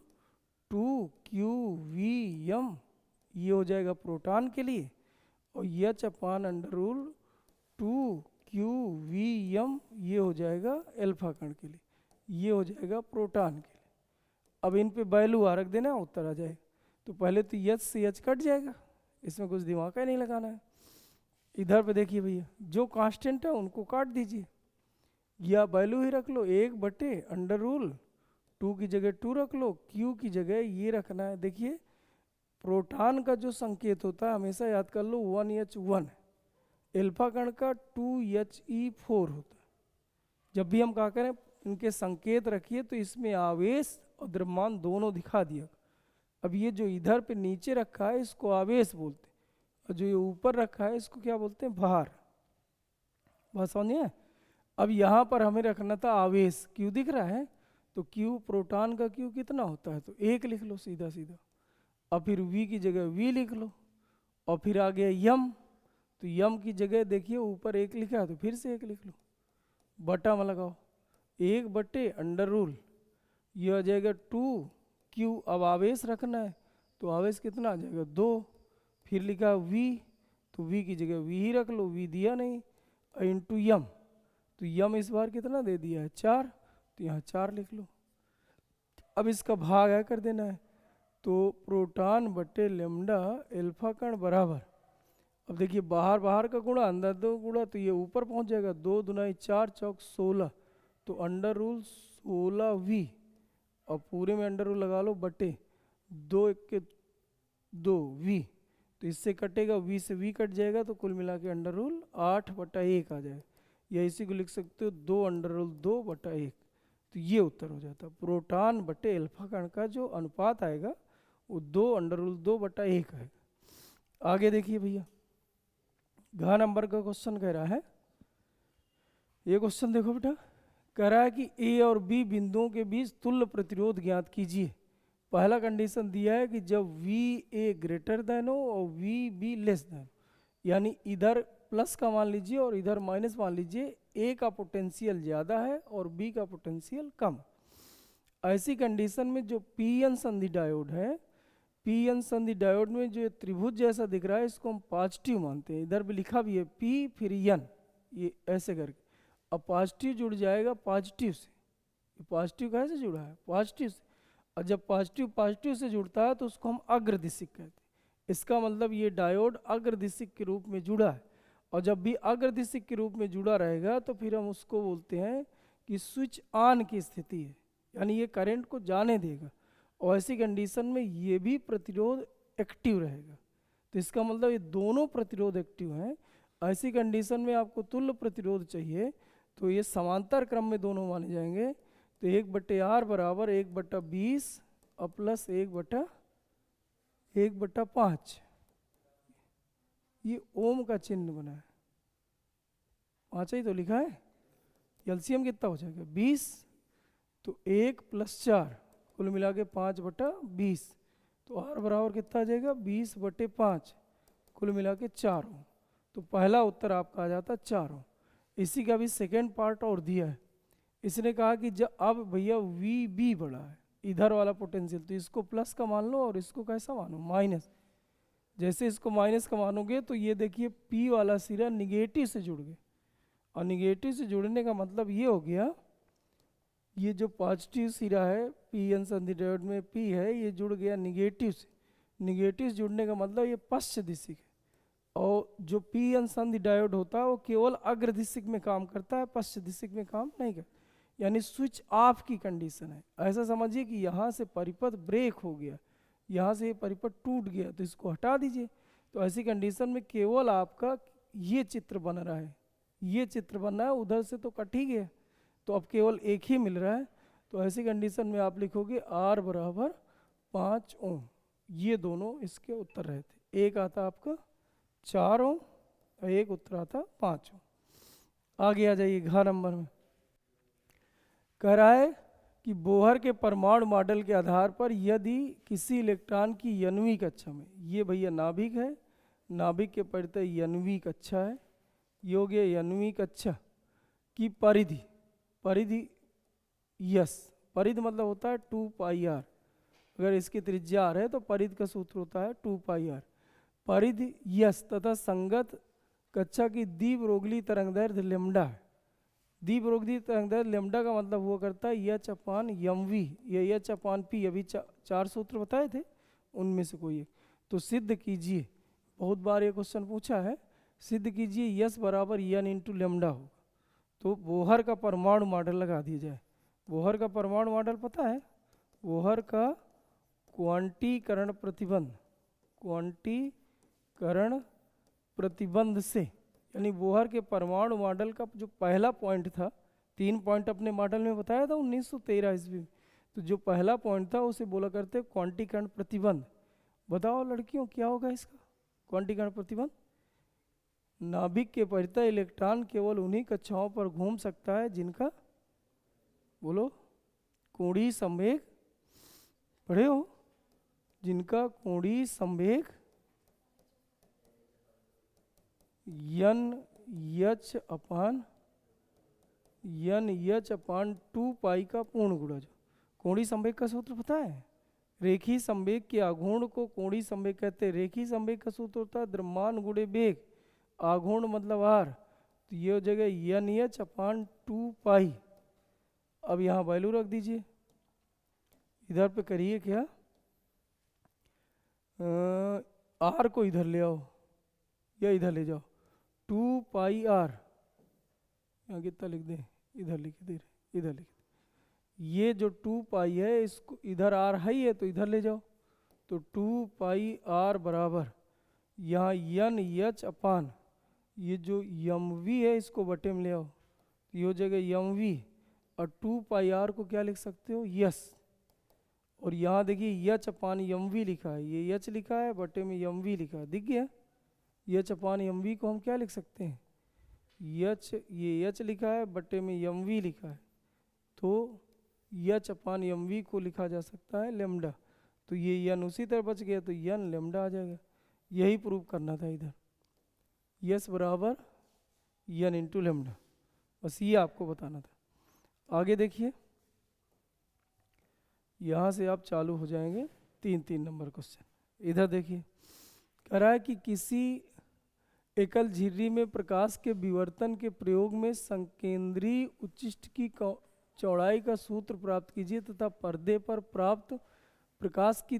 2QVm, ये हो जाएगा प्रोटॉन के लिए, और H upon under rule 2QVm ये हो जाएगा अल्फा कण के लिए, ये हो जाएगा प्रोटॉन के लिए। अब इन पे वैल्यू आ रख देना, उत्तर आ जाएगा। तो पहले तो एच से एच कट जाएगा, इसमें कुछ दिमाग का नहीं लगाना है। इधर पे देखिए भैया, जो कांस्टेंट है उनको काट दीजिए या वैल्यू ही रख लो, 1 बटे अंडर रूल 2 की जगह 2 रख लो, Q की जगह ये रखना है। देखिए प्रोटॉन का जो संकेत होता है हमेशा याद कर लो 1H1, अल्फा कण का 2He4 होता है। जब भी हम क्या करें इनके संकेत रखिए तो इसमें आवेश और द्रव्यमान दोनों दिखा दिया। अब ये जो इधर पे नीचे रखा है इसको आवेश बोलते हैं, और जो ये ऊपर रखा है इसको क्या बोलते हैं, भार। बात समझिए। अब यहाँ पर हमें रखना था आवेश, क्यू दिख रहा है, तो क्यू प्रोटॉन का क्यू कितना होता है, तो 1 लिख लो सीधा सीधा। अब फिर वी की जगह वी लिख लो, और फिर आ गया यम, तो यम की जगह देखिए ऊपर 1 लिखा है तो फिर से 1 लिख लो, बटा में लगाओ 1 बटे अंडर रूल, ये आ जाएगा 2Q। अब आवेश रखना है तो आवेश कितना आ जाएगा 2, फिर लिखा वी, तो वी की जगह वी ही रख लो, वी दिया नहीं, इंटू यम, तो यम इस बार कितना दे दिया है 4, तो यहाँ 4 लिख लो। अब इसका भाग है कर देना है, तो प्रोटॉन बटे लेमडा अल्फा कण बराबर, अब देखिए बाहर बाहर का गुणा अंदर 2 गुणा, तो ये ऊपर पहुँच जाएगा, 2 दूना 4 चौक 16, तो अंडर रूल 16V, और पूरे में अंडर रूल लगा लो बटे 2 1 के 2V, तो इससे कटेगा V से V कट जाएगा, तो कुल मिला के अंडर रूल 8 बटा 1 आ जाएगा, या इसी को लिख सकते हो 2 अंडर रूल 2 बटा 1। तो ये उत्तर हो जाता है। प्रोटॉन बटे अल्फा कण का जो अनुपात आएगा वो 2 अंडर रूल 2 बटा 1 आएगा। आगे देखिए भैया, घ नंबर का क्वेश्चन कह रहा है, ये क्वेश्चन देखो बेटा, कह रहा है कि ए और बी बिंदुओं के बीच तुल्य प्रतिरोध ज्ञात कीजिए। पहला कंडीशन दिया है कि जब वी ए ग्रेटर देन हो और वी बी लेस देन, यानी इधर प्लस का मान लीजिए और इधर माइनस मान लीजिए, ए का पोटेंशियल ज़्यादा है और बी का पोटेंशियल कम। ऐसी कंडीशन में जो पी एन संधि डायोड है, पी एन संधि डायोड में जो त्रिभुज जैसा दिख रहा है इसको हम पॉजिटिव मानते हैं। इधर भी लिखा भी है पी फिर एन, ये ऐसे करके। अब पॉजिटिव जुड़ जाएगा पॉजिटिव से, पॉजिटिव कैसे जुड़ा है, पॉजिटिव से, और जब पॉजिटिव पॉजिटिव से जुड़ता है तो उसको हम अग्रदिशिक कहते हैं। इसका मतलब ये डायोड अग्रदिशिक के रूप में जुड़ा है, और जब भी अग्रदिशिक के रूप में जुड़ा रहेगा तो फिर हम उसको बोलते हैं कि स्विच ऑन की स्थिति है, यानी ये करंट को जाने देगा, और ऐसी कंडीशन में ये भी प्रतिरोध एक्टिव रहेगा। तो इसका मतलब ये दोनों प्रतिरोध एक्टिव हैं। ऐसी कंडीशन में आपको तुल्य प्रतिरोध चाहिए, तो ये समांतर क्रम में दोनों माने जाएंगे। तो 1/R बराबर 1/20 और प्लस 1/5, ये ओम का चिन्ह बना है, 5 ही तो लिखा है। एलसीएम कितना हो जाएगा 20, तो 1 + 4 कुल मिला के 5/20, तो R बराबर कितना आ जाएगा 20/5, कुल मिला के 4 ओम। तो पहला उत्तर आपका आ जाता 4 ओम। इसी का भी सेकेंड पार्ट और दिया है, इसने कहा कि जब अब भैया वी बी बड़ा है, इधर वाला पोटेंशियल, तो इसको प्लस का मान लो और इसको कैसा मानो माइनस। जैसे इसको माइनस का मानोगे तो ये देखिए पी वाला सिरा निगेटिव से जुड़ गया, और निगेटिव से जुड़ने का मतलब ये हो गया, ये जो पॉजिटिव सिरा है पी एन संधि डायोड में पी है, ये जुड़ गया निगेटिव से। निगेटिव से जुड़ने का मतलब ये पश्च दिशिक है, और जो पी एन संधि डायोड होता है वो केवल अग्र दिशिक में काम करता है, पश्च दिशिक में काम नहीं करता, यानी स्विच ऑफ की कंडीशन है। ऐसा समझिए कि यहाँ से परिपथ ब्रेक हो गया, यहाँ से ये परिपथ टूट गया, तो इसको हटा दीजिए। तो ऐसी कंडीशन में केवल आपका ये चित्र बन रहा है, ये चित्र बन रहा है, उधर से तो कट ही गया, तो अब केवल एक ही मिल रहा है। तो ऐसी कंडीशन में आप लिखोगे R बराबर 5 ओम। ये दोनों इसके उत्तर रहते, एक आता आपका 4 ओम और एक उत्तर आता 5 ओम। आगे आ जाइए घ नंबर में, कह रहा है कि बोहर के परमाणु मॉडल के आधार पर यदि किसी इलेक्ट्रॉन की यनवी कक्षा में, ये भैया नाभिक है, नाभिक के परितः यनवी कक्षा है, योग्य यनवी कक्षा की परिधि, परिधि यस, परिधि मतलब होता है 2 पाई आर, अगर इसकी त्रिज्या आर है तो परिधि का सूत्र होता है 2 पाई आर। परिधि यस तथा संगत कक्षा की द्विब्रोगली तरंगदैर्घ्य लेमडा है। द्विब्रोगली तरंगदैर्घ्य लेमडा का मतलब हुआ करता है एच अपान एम वी या एच अपान पी, अभी 4 सूत्र बताए थे उनमें से कोई एक। तो सिद्ध कीजिए, बहुत बार ये क्वेश्चन पूछा है, सिद्ध कीजिए यस बराबर एन इंटू लेमडा होगा। तो बोहर का परमाणु मॉडल लगा दिया जाए। बोहर का परमाणु मॉडल पता है, बोहर का क्वांटीकरण प्रतिबंध, क्वांटीकरण प्रतिबंध से, यानी बोहर के परमाणु मॉडल का जो पहला पॉइंट था, 3 पॉइंट अपने मॉडल में बताया था 1913 ईस्वी में, तो जो पहला पॉइंट था उसे बोला करते क्वांटीकरण प्रतिबंध। बताओ लड़कियों क्या होगा इसका क्वांटीकरण प्रतिबंध? नाभिक के परितः इलेक्ट्रॉन केवल उन्हीं कक्षाओं पर घूम सकता है जिनका, बोलो, कोणीय संवेग, पढ़े हो, जिनका कोणीय संवेग यन यच अपान 2 पाई का पूर्ण गुणज। कोणीय संवेग का सूत्र पता है? रेखीय संवेग के आघूर्ण को कोणीय संवेग कहते हैं। रेखीय संवेग का सूत्र होता है द्रव्यमान गुणे वेग, आघूर्ण मतलब आर, तो ये हो जाएगा यन एच अपान 2 पाई। अब यहाँ वैल्यू रख दीजिए, इधर पे करिए क्या, आर को इधर ले आओ या इधर ले जाओ, 2 पाई आर, यहाँ कितना लिख दें, इधर लिख दे, इधर लिख दे। ये जो 2 पाई है इसको इधर आर है ही है तो इधर ले जाओ, तो 2 पाई आर बराबर यहाँ यन एच अपान, ये जो यम वी है इसको बटे में ले आओ, तो ये हो जाएगा यम वी, और 2 पाई आर को क्या लिख सकते हो, यस, और यहाँ देखिए एच अपान यम वी लिखा है, ये एच लिखा है बटे में यम वी लिखा है, दिख गया। एच अपान यम वी को हम क्या लिख सकते हैं, एच, ये एच लिखा है बटे में यम वी लिखा है, तो एच अपान यम वी को लिखा जा सकता है लेमडा, तो ये यन उसी तरह बच गया, तो यन लेमडा आ जाएगा। यही प्रूव करना था इधर, यस बराबर यन इंटू लेमडा, बस ये आपको बताना था। आगे देखिए, यहाँ से आप चालू हो जाएंगे 3 नंबर क्वेश्चन। इधर देखिए, कह रहा है कि किसी एकल झिर्री में प्रकाश के विवर्तन के प्रयोग में संकेंद्रीय उच्चिष्ट की चौड़ाई का सूत्र प्राप्त कीजिए तथा पर्दे पर प्राप्त प्रकाश की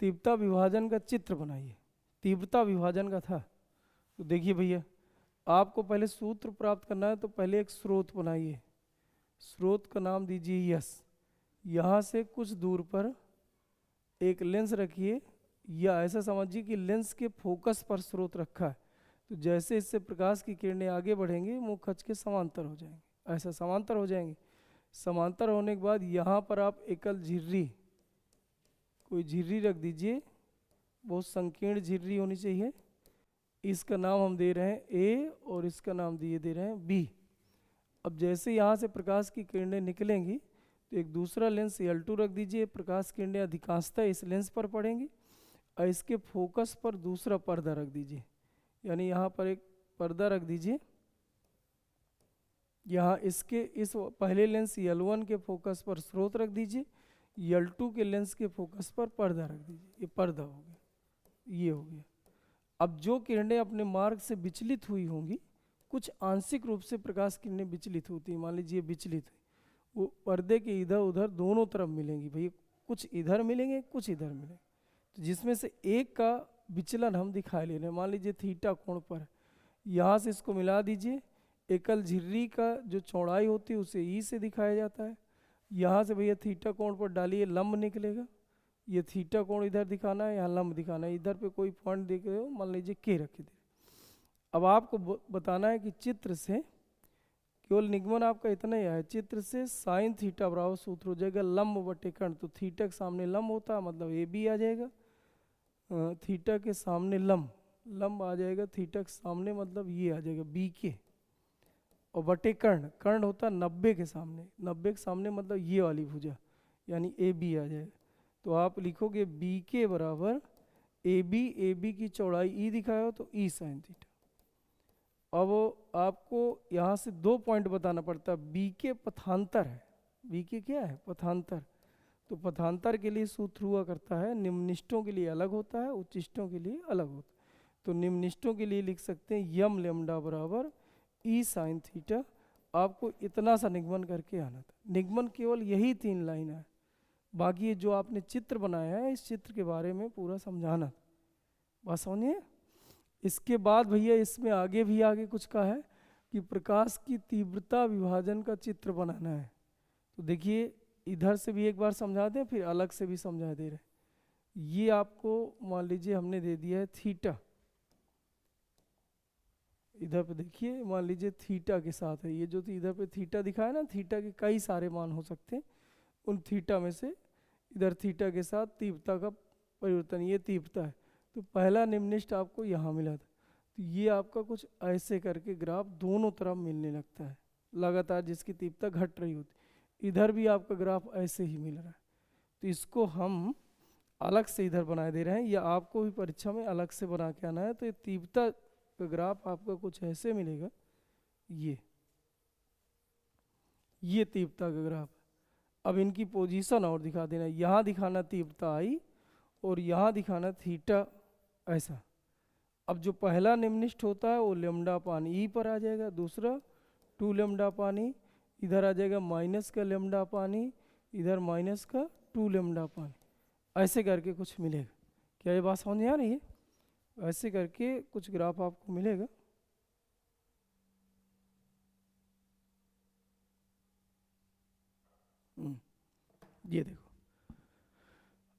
तीव्रता विभाजन का चित्र बनाइए। तीव्रता विभाजन का था, तो देखिए भैया, आपको पहले सूत्र प्राप्त करना है, तो पहले एक स्रोत बनाइए, स्रोत का नाम दीजिए यस, यहाँ से कुछ दूर पर एक लेंस रखिए, या ऐसा समझिए कि लेंस के फोकस पर स्रोत रखा है, तो जैसे इससे प्रकाश की किरणें आगे बढ़ेंगी मुख अक्ष के समांतर हो जाएंगे, ऐसा समांतर हो जाएंगे। समांतर होने के बाद यहाँ पर आप एकल झिर्री, कोई झिर्री रख दीजिए, बहुत संकीर्ण झिर्री होनी चाहिए, इसका नाम हम दे रहे हैं ए और इसका नाम दे रहे हैं बी। अब जैसे यहाँ से प्रकाश की किरणें निकलेंगी तो एक दूसरा लेंस L2 रख दीजिए, प्रकाश की किरणें अधिकांशतः इस लेंस पर पड़ेंगी, और इसके फोकस पर दूसरा पर्दा रख दीजिए, यानी यहाँ पर एक पर्दा रख दीजिए, यहाँ इसके इस पहले लेंस L1 के फोकस पर स्रोत रख दीजिए, L2 के लेंस के फोकस पर पर्दा रख दीजिए, ये पर्दा हो गया, ये हो गया। अब जो किरणें अपने मार्ग से विचलित हुई होंगी, कुछ आंशिक रूप से प्रकाश किरणें विचलित होती हैं, मान लीजिए विचलित हुई, वो पर्दे के इधर उधर दोनों तरफ मिलेंगी भैया, कुछ इधर मिलेंगे कुछ इधर मिलेंगे, तो जिसमें से एक का विचलन हम दिखा ले रहे हैं। मान लीजिए थीटा कोण पर, यहाँ से इसको मिला दीजिए, एकल झिर्री का जो चौड़ाई होती है उसे ई से दिखाया जाता है। यहाँ से भैया थीटा कोण पर डालिए, लंब निकलेगा। ये थीटा कोण इधर दिखाना है, यहाँ लंब दिखाना है। इधर पे कोई पॉइंट देख रहे हो, मान लीजिए के रखे थे। अब आपको बताना है कि चित्र से, केवल निगमन आपका इतना ही है, चित्र से साइन थीटा बराबर सूत्र हो जाएगा लंब बटे कर्ण। तो थीटा के सामने लंब होता है, मतलब ए बी आ जाएगा। थीटा के सामने लंब आ जाएगा, थीटा के सामने मतलब ये आ जाएगा बी के, और बटे कर्ण, कर्ण होता है 90 के सामने, 90 के सामने मतलब ये वाली भुजा, यानी ए बी आ जाएगा। तो आप लिखोगे बी के बराबर ए बी की चौड़ाई ई दिखाया हो तो ई साइन थीटा। अब आपको यहाँ से 2 पॉइंट बताना पड़ता है। बी के पथांतर है, बी के क्या है, पथांतर। तो पथांतर के लिए सूत्र हुआ करता है, निम्निष्ठों के लिए अलग होता है, उच्चिष्टों के लिए अलग होता है। तो निम्निष्ठों के लिए लिख सकते हैं यम लेमडा बराबर ई साइन थीटा। आपको इतना सा निगमन करके आना था। निगमन केवल यही 3 लाइन है, बाकी ये जो आपने चित्र बनाया है इस चित्र के बारे में पूरा समझाना। बात समझिए। इसके बाद भैया इसमें आगे कुछ का है कि प्रकाश की तीव्रता विभाजन का चित्र बनाना है। तो देखिए इधर से भी एक बार समझा दें, फिर अलग से भी समझा दे रहे। ये आपको मान लीजिए हमने दे दिया है थीटा, इधर पे देखिए मान लीजिए थीटा के साथ है, ये जो इधर पे थीटा दिखा है ना, थीटा के कई सारे मान हो सकते हैं। उन थीटा में से इधर थीटा के साथ तीव्रता का परिवर्तन, ये तीव्रता है। तो पहला निम्निष्ठ आपको यहाँ मिला था। तो ये आपका कुछ ऐसे करके ग्राफ दोनों तरफ मिलने लगता है लगातार, जिसकी तीव्रता घट रही होती। इधर भी आपका ग्राफ ऐसे ही मिल रहा है। तो इसको हम अलग से इधर बना दे रहे हैं, या आपको भी परीक्षा में अलग से बना के आना है। तो ये तीव्रता का ग्राफ आपका कुछ ऐसे मिलेगा, ये तीव्रता का ग्राफ। अब इनकी पोजीशन और दिखा देना, यहाँ दिखाना तीव्रता आई और यहाँ दिखाना थीटा ऐसा। अब जो पहला निम्निष्ठ होता है वो लेमडा पान ई पर आ जाएगा, दूसरा 2 लेमडा पानी, इधर आ जाएगा माइनस का लेमडा पानी, इधर माइनस का 2 लेमडा पानी, ऐसे करके कुछ मिलेगा। क्या ये बात समझ में आ रही है? ऐसे करके कुछ ग्राफ आपको मिलेगा। ये देखो,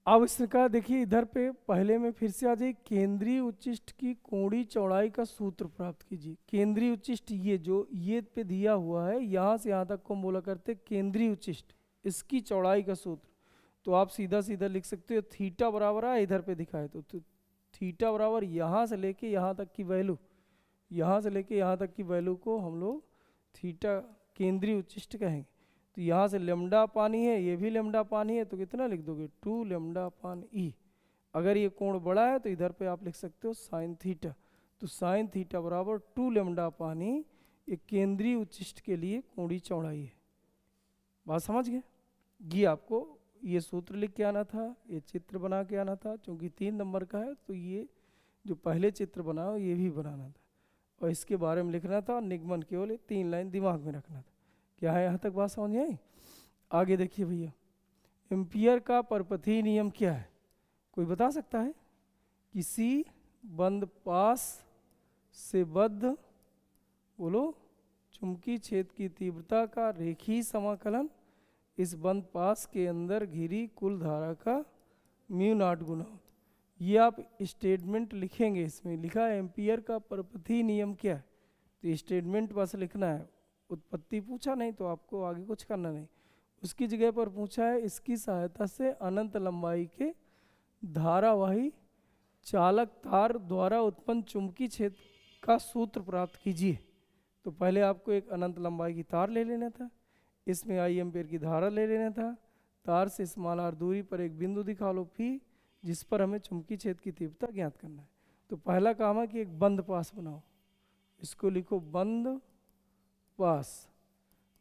अब इसका देखिए इधर पे पहले में फिर से आ जाइए, केंद्रीय उच्चिष्ट की कोणीय चौड़ाई का सूत्र प्राप्त कीजिए। केंद्रीय उच्चिष्ट ये जो ये पे दिया हुआ है, यहाँ से यहाँ तक को हम बोला करते केंद्रीय उच्चिष्ट, इसकी चौड़ाई का सूत्र। तो आप सीधा सीधा लिख सकते हो थीटा बराबर है, इधर पे दिखाए तो थीटा बराबर यहाँ से लेके यहाँ तक की वैल्यू, यहाँ से लेके यहाँ तक की वैल्यू को हम लोग थीटा केंद्रीय उच्चिष्ट कहेंगे। तो यहाँ से लेमडा पानी है, ये भी लेमडा पानी है, तो कितना लिख दोगे 2 लेमडा पान ई। अगर ये कोण बड़ा है तो इधर पे आप लिख सकते हो साइन थीटा। तो साइन थीटा बराबर 2 लेमडा पानी, ये केंद्रीय उच्चिष्ट के लिए कोणीय चौड़ाई है। बात समझ गए? ये आपको ये सूत्र लिख के आना था, ये चित्र बना के आना था। चूँकि 3 नंबर का है तो ये जो पहले चित्र बनाओ ये भी बनाना था, और इसके बारे में लिखना था। और निगमन केवल 3 लाइन दिमाग में रखना था। क्या है, यहाँ तक बात समझ में आई? आगे देखिए भैया, एम्पियर का परपथीय नियम क्या है? कोई बता सकता है? किसी बंद पास से बद्ध, बोलो, चुंबकीय क्षेत्र की तीव्रता का रेखीय समाकलन इस बंद पास के अंदर घिरी कुल धारा का μ0 गुना। ये आप स्टेटमेंट लिखेंगे, इसमें लिखा है एम्पियर का परपथीय नियम क्या है। तो स्टेटमेंट बस लिखना है, उत्पत्ति पूछा नहीं तो आपको आगे कुछ करना नहीं। उसकी जगह पर पूछा है इसकी सहायता से अनंत लंबाई के धारावाही चालक तार द्वारा उत्पन्न चुंबकीय क्षेत्र का सूत्र प्राप्त कीजिए। तो पहले आपको एक अनंत लंबाई की तार ले लेना था, इसमें आई एम्पियर की धारा ले लेना था। तार से स्मॉलर दूरी पर एक बिंदु दिखा लो फी, जिस पर हमें चुंबकीय क्षेत्र की तीव्रता ज्ञात करना है। तो पहला काम है कि एक बंद पास बनाओ, इसको लिखो बंद पास।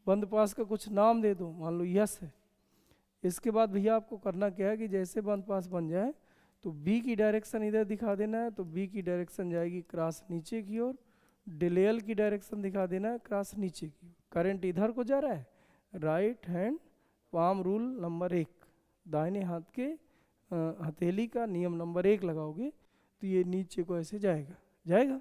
बंद पास का कुछ नाम दे दो, मान लो यस है। इसके बाद भैया आपको करना क्या है कि जैसे बंद पास बन जाए तो बी की डायरेक्शन इधर दिखा देना है। तो बी की डायरेक्शन जाएगी क्रॉस नीचे की ओर, डेलेयल की डायरेक्शन दिखा देना है क्रॉस नीचे की ओर। करंट इधर को जा रहा है, right hand palm rule number 1, दाहिने हाथ के हथेली का नियम नंबर 1 लगाओगे तो ये नीचे को ऐसे जाएगा जाएगा।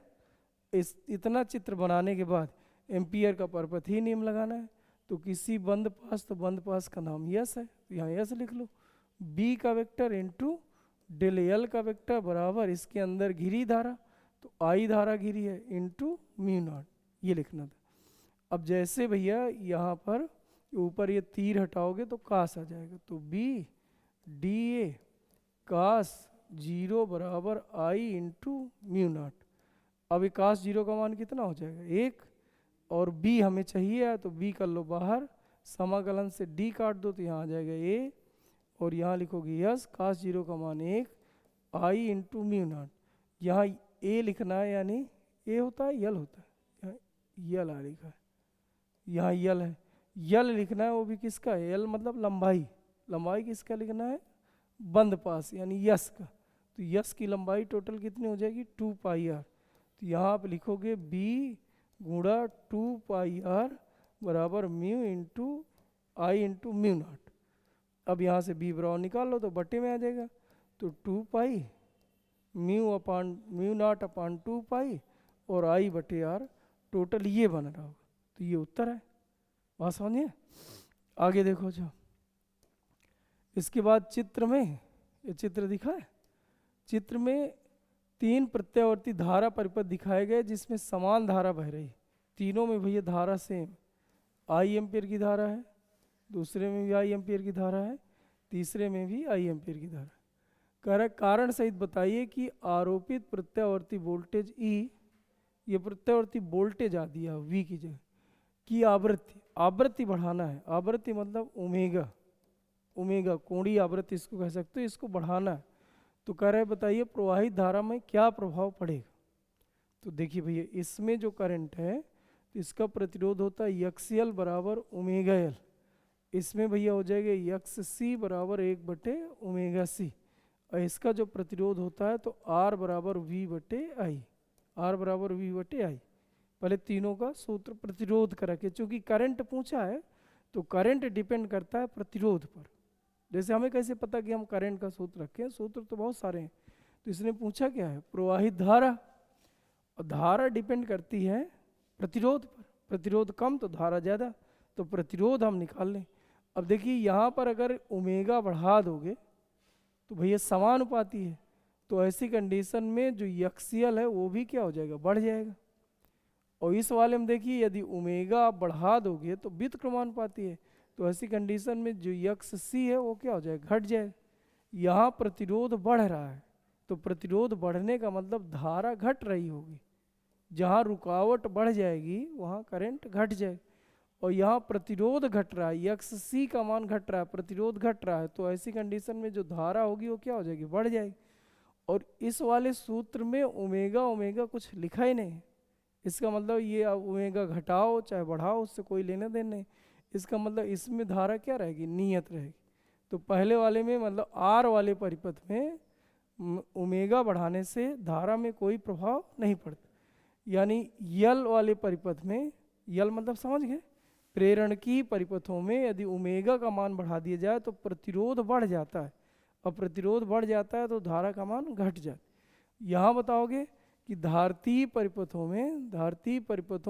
इस इतना चित्र बनाने के बाद एम्पियर का परपथ ही नियम लगाना है। तो किसी बंद पास, तो बंद पास का नाम यस है, तो यहाँ यस लिख लो। बी का वेक्टर इंटू डेल एल का वेक्टर बराबर इसके अंदर घिरी धारा, तो आई धारा घिरी है इंटू म्यू नॉट, ये लिखना था। अब जैसे भैया यहाँ पर ऊपर ये तीर हटाओगे तो कास आ जाएगा, तो बी डी ए कास 0 बराबर आई इंटू म्यू नॉट। अब ये कास 0 का मान कितना हो जाएगा 1, और b हमें चाहिए तो b कर लो बाहर, समाकलन से d काट दो तो यहाँ आ जाएगा a, और यहाँ लिखोगे यस कास 0 का मान 1 आई इंटू म्यू नॉट। यहाँ a लिखना है, यानी a होता है यल होता है, यहाँ यल आ लिखा है, यहाँ यल है, यल लिखना है, वो भी किसका है, यल मतलब लंबाई, लंबाई किसका लिखना है बंद पास यानी यस का। तो यस की लंबाई टोटल कितनी हो जाएगी 2 पाई आर। तो यहाँ आप लिखोगे b गुणा 2 पाई आर बराबर म्यू इंटू आई इंटू म्यू नॉट। अब यहाँ से b बराबर निकाल लो तो बटे में आ जाएगा, तो 2 पाई म्यू नॉट अपान 2 पाई और आई बटे आर, टोटल ये बन रहा होगा। तो ये उत्तर है, बात समझिए। आगे देखो जो इसके बाद चित्र में, ये चित्र दिखा है, चित्र में 3 प्रत्यावर्ती धारा परिपथ दिखाए गए जिसमें समान धारा बह रही, तीनों में भैया धारा सेम, आई एम्पियर की धारा है, दूसरे में भी आई एम्पियर की धारा है, तीसरे में भी आई एम्पियर की धारा है। कारण सहित बताइए कि आरोपित प्रत्यावर्ती वोल्टेज ई, ये प्रत्यावर्ती वोल्टेज आ दिया वी की जगह, की आवृत्ति, आवृत्ति बढ़ाना है, आवृत्ति मतलब ओमेगा, ओमेगा कोणीय आवृत्ति इसको कह सकते हो, इसको बढ़ाना है। तो कह रहे बताइए प्रवाहित धारा में क्या प्रभाव पड़ेगा। तो देखिए भैया इसमें जो करंट है तो इसका प्रतिरोध होता है यक्स एल बराबर ओमेगा एल, इसमें भैया हो जाएगा यक्स सी बराबर 1/ओमेगा सी, और इसका जो प्रतिरोध होता है तो आर बराबर वी बटे आई, आर बराबर वी बटे आई। पहले तीनों का सूत्र प्रतिरोध करा के, चूंकि करंट पूछा है तो करंट डिपेंड करता है प्रतिरोध पर। जैसे हमें कैसे पता कि हम करंट का सूत्र रखें, सूत्र तो बहुत सारे हैं, तो इसने पूछा क्या है प्रवाहित धारा, और धारा डिपेंड करती है प्रतिरोध पर, प्रतिरोध कम तो धारा ज़्यादा, तो प्रतिरोध हम निकाल लें। अब देखिए यहाँ पर अगर ओमेगा बढ़ा दोगे तो भैया समानुपाती है, तो ऐसी कंडीशन में जो यक्सियल है वो भी क्या हो जाएगा बढ़ जाएगा। और इस वाले में देखिए यदि ओमेगा आप बढ़ा दोगे तो व्युत्क्रमानुपाती है, तो ऐसी कंडीशन में जो यक्स सी है वो क्या हो जाएगा घट जाएगा। यहाँ प्रतिरोध बढ़ रहा है तो प्रतिरोध बढ़ने का मतलब धारा घट रही होगी, जहाँ रुकावट बढ़ जाएगी वहाँ करंट घट जाएगा। और यहाँ प्रतिरोध घट रहा है, यक्स सी का मान घट रहा है, प्रतिरोध घट रहा है, तो ऐसी कंडीशन में जो धारा होगी वो क्या हो जाएगी बढ़ जाएगी। और इस वाले सूत्र में ओमेगा ओमेगा कुछ लिखा ही नहीं, इसका मतलब ये आप ओमेगा घटाओ चाहे बढ़ाओ उससे कोई लेने देने नहीं, इसका मतलब इसमें धारा क्या रहेगी नियत रहेगी। तो पहले वाले में मतलब आर वाले परिपथ में ओमेगा बढ़ाने से धारा में कोई प्रभाव नहीं पड़ता, यानी यल वाले परिपथ में, यल मतलब समझ गए, प्रेरण की परिपथों में यदि ओमेगा का मान बढ़ा दिया जाए तो प्रतिरोध बढ़ जाता है, और प्रतिरोध बढ़ जाता है तो धारा का मान घट जाता है। यहाँ बताओगे कि धारतीय परिपथों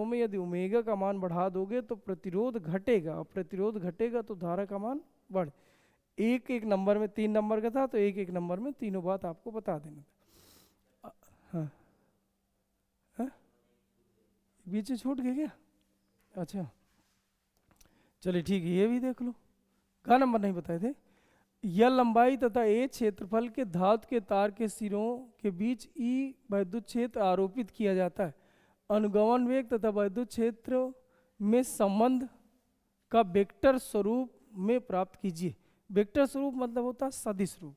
में यदि ओमेगा का मान बढ़ा दोगे तो प्रतिरोध घटेगा, और प्रतिरोध घटेगा तो धारा का मान बढ़, एक एक नंबर में 3 नंबर का था तो एक एक नंबर में तीनों बात आपको बता देना था। हाँ हाँ बीच में छूट गया क्या, अच्छा चलिए ठीक है, ये भी देख लो, कहाँ नंबर नहीं बताए थे। यह लंबाई तथा ए क्षेत्रफल के धातु के तार के सिरों के बीच ई वैद्युत क्षेत्र आरोपित किया जाता है। अनुगमन वेग तथा वैद्युत क्षेत्र में संबंध का वेक्टर स्वरूप में प्राप्त कीजिए। वेक्टर स्वरूप मतलब होता है सदिश रूप,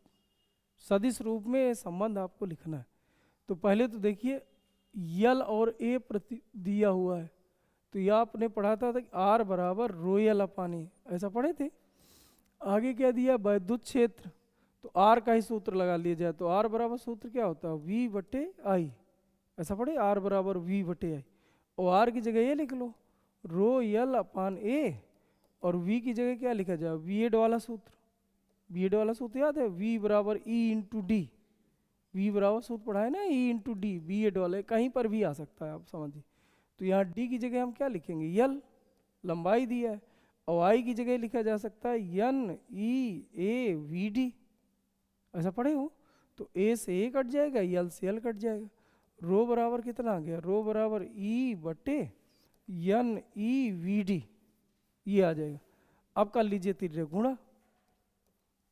सदिश रूप में संबंध आपको लिखना है। तो पहले तो देखिए यल और ए प्रति दिया हुआ है, तो यह आपने पढ़ा था कि आर बराबर रो यल अपान ए, ऐसा पढ़े थे। आगे क्या दिया वैद्युत क्षेत्र, तो आर का ही सूत्र लगा लिया जाए, तो आर बराबर सूत्र क्या होता है वी बटे आई, ऐसा पढ़े आर बराबर वी बटे आई, और आर की जगह ये लिख लो रो यल अपान ए, और वी की जगह क्या लिखा जाए वी एड वाला सूत्र, वी एड वाला सूत्र याद है वी बराबर ई इंटू डी, V बराबर सूत्र पढ़ा है ना, E into D, B Ed वाले कहीं पर भी आ सकता है, आप समझिए। तो यहाँ D की जगह हम क्या लिखेंगे, L, लंबाई दिया है, और I की जगह लिखा जा सकता है NEAVD, ऐसा पढ़े हो। तो A से A कट जाएगा, L से L कट जाएगा। रो बराबर कितना आ गया, रो बराबर E बटे NEVD, ये आ जाएगा। अब कर लीजिए तिर्य गुणा,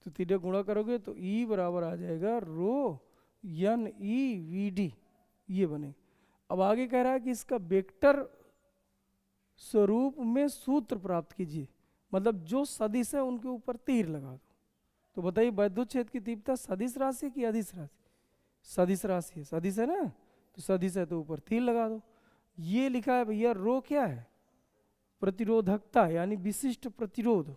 तो तिर्य गुणा करोगे तो E बराबर आ जाएगा रो NEVD, ये बनेगा। अब आगे कह रहा है कि इसका वेक्टर स्वरूप में सूत्र प्राप्त कीजिए, मतलब जो सदिश है उनके ऊपर तीर लगा दो। तो बताइए वैद्युत क्षेत्र की तीव्रता सदिश राशि है कि अदिश राशि, सदिश राशि है, सदिश है ना, तो सदिश है तो ऊपर तीर लगा दो। ये लिखा है भैया रो क्या है, प्रतिरोधकता यानी विशिष्ट प्रतिरोध,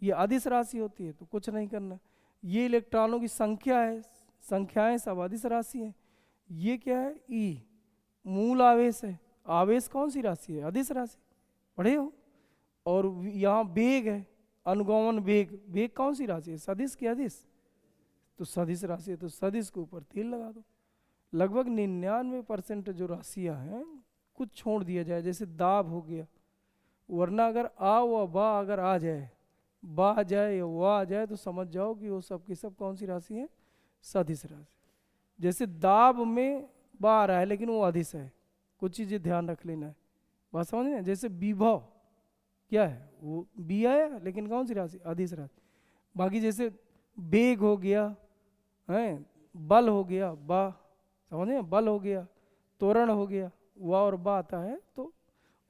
ये अदिश राशि होती है तो कुछ नहीं करना। ये इलेक्ट्रॉनों की संख्या है, संख्याएं सब अदिश राशि है। ये क्या है, ई मूल आवेश है, आवेश कौन सी राशि है, अदिश राशि, पढ़े हो। और यहाँ वेग है, अनुगमन वेग, वेग कौन सी राशि है, सदिश की अदिश, तो सदिश राशि है तो सदिश के ऊपर तीर लगा दो। लगभग 99% जो राशियाँ हैं कुछ छोड़ दिया जाए, जैसे दाब हो गया, वरना अगर आ व बा अगर आ जाए, बा आ जाए या वा आ जाए तो समझ जाओ कि वो सब की सब कौन सी राशि है, सदिश राशि। जैसे दाब में बा आ रहा है लेकिन वो अदिश है, कुछ चीज़ें ध्यान रख लेना है, बात समझ रहे हैं। जैसे विभव क्या है, वो बी आया लेकिन कौन सी राशि, अदिश राशि। बाकी जैसे बेग हो गया है, बल हो गया, बा समझे, बल हो गया, तोरण हो गया, वा और बा आता है। तो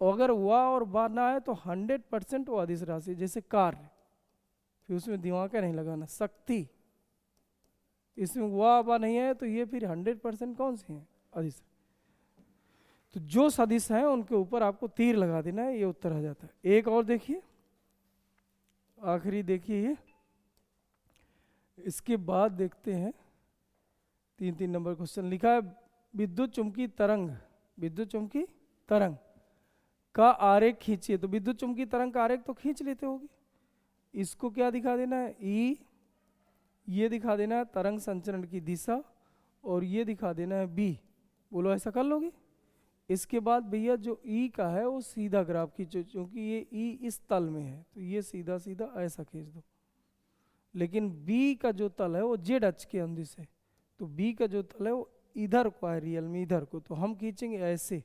अगर वा और बा ना आए तो 100% वो अदिश राशि। जैसे कार्य, फिर उसमें दिमाग का नहीं लगाना, शक्ति, इसमें वा बा नहीं आए तो ये फिर 100% कौन सी है, अदिश। तो जो सदिश हैं उनके ऊपर आपको तीर लगा देना है, ये उत्तर आ जाता है। एक और देखिए, आखिरी देखिए ये, इसके बाद देखते हैं 3 नंबर क्वेश्चन लिखा है, विद्युत चुम्बकीय तरंग, विद्युत चुम्बकीय तरंग का आरेख खींचिए। तो विद्युत चुम्बकीय तरंग का आरेख तो खींच लेते होगे, इसको क्या दिखा देना है, ई, ये दिखा देना है तरंग संचरण की दिशा, और ये दिखा देना है बी। बोलो ऐसा कर लोगे। इसके बाद भैया जो ई का है वो सीधा ग्राफ खींचो, क्योंकि ये ई इस तल में है तो ये सीधा सीधा ऐसा खींच दो। लेकिन बी का जो तल है वो जेड अक्ष के अंदिश है, तो बी का जो तल है वो इधर को है, रियल में इधर को, तो हम खींचेंगे ऐसे,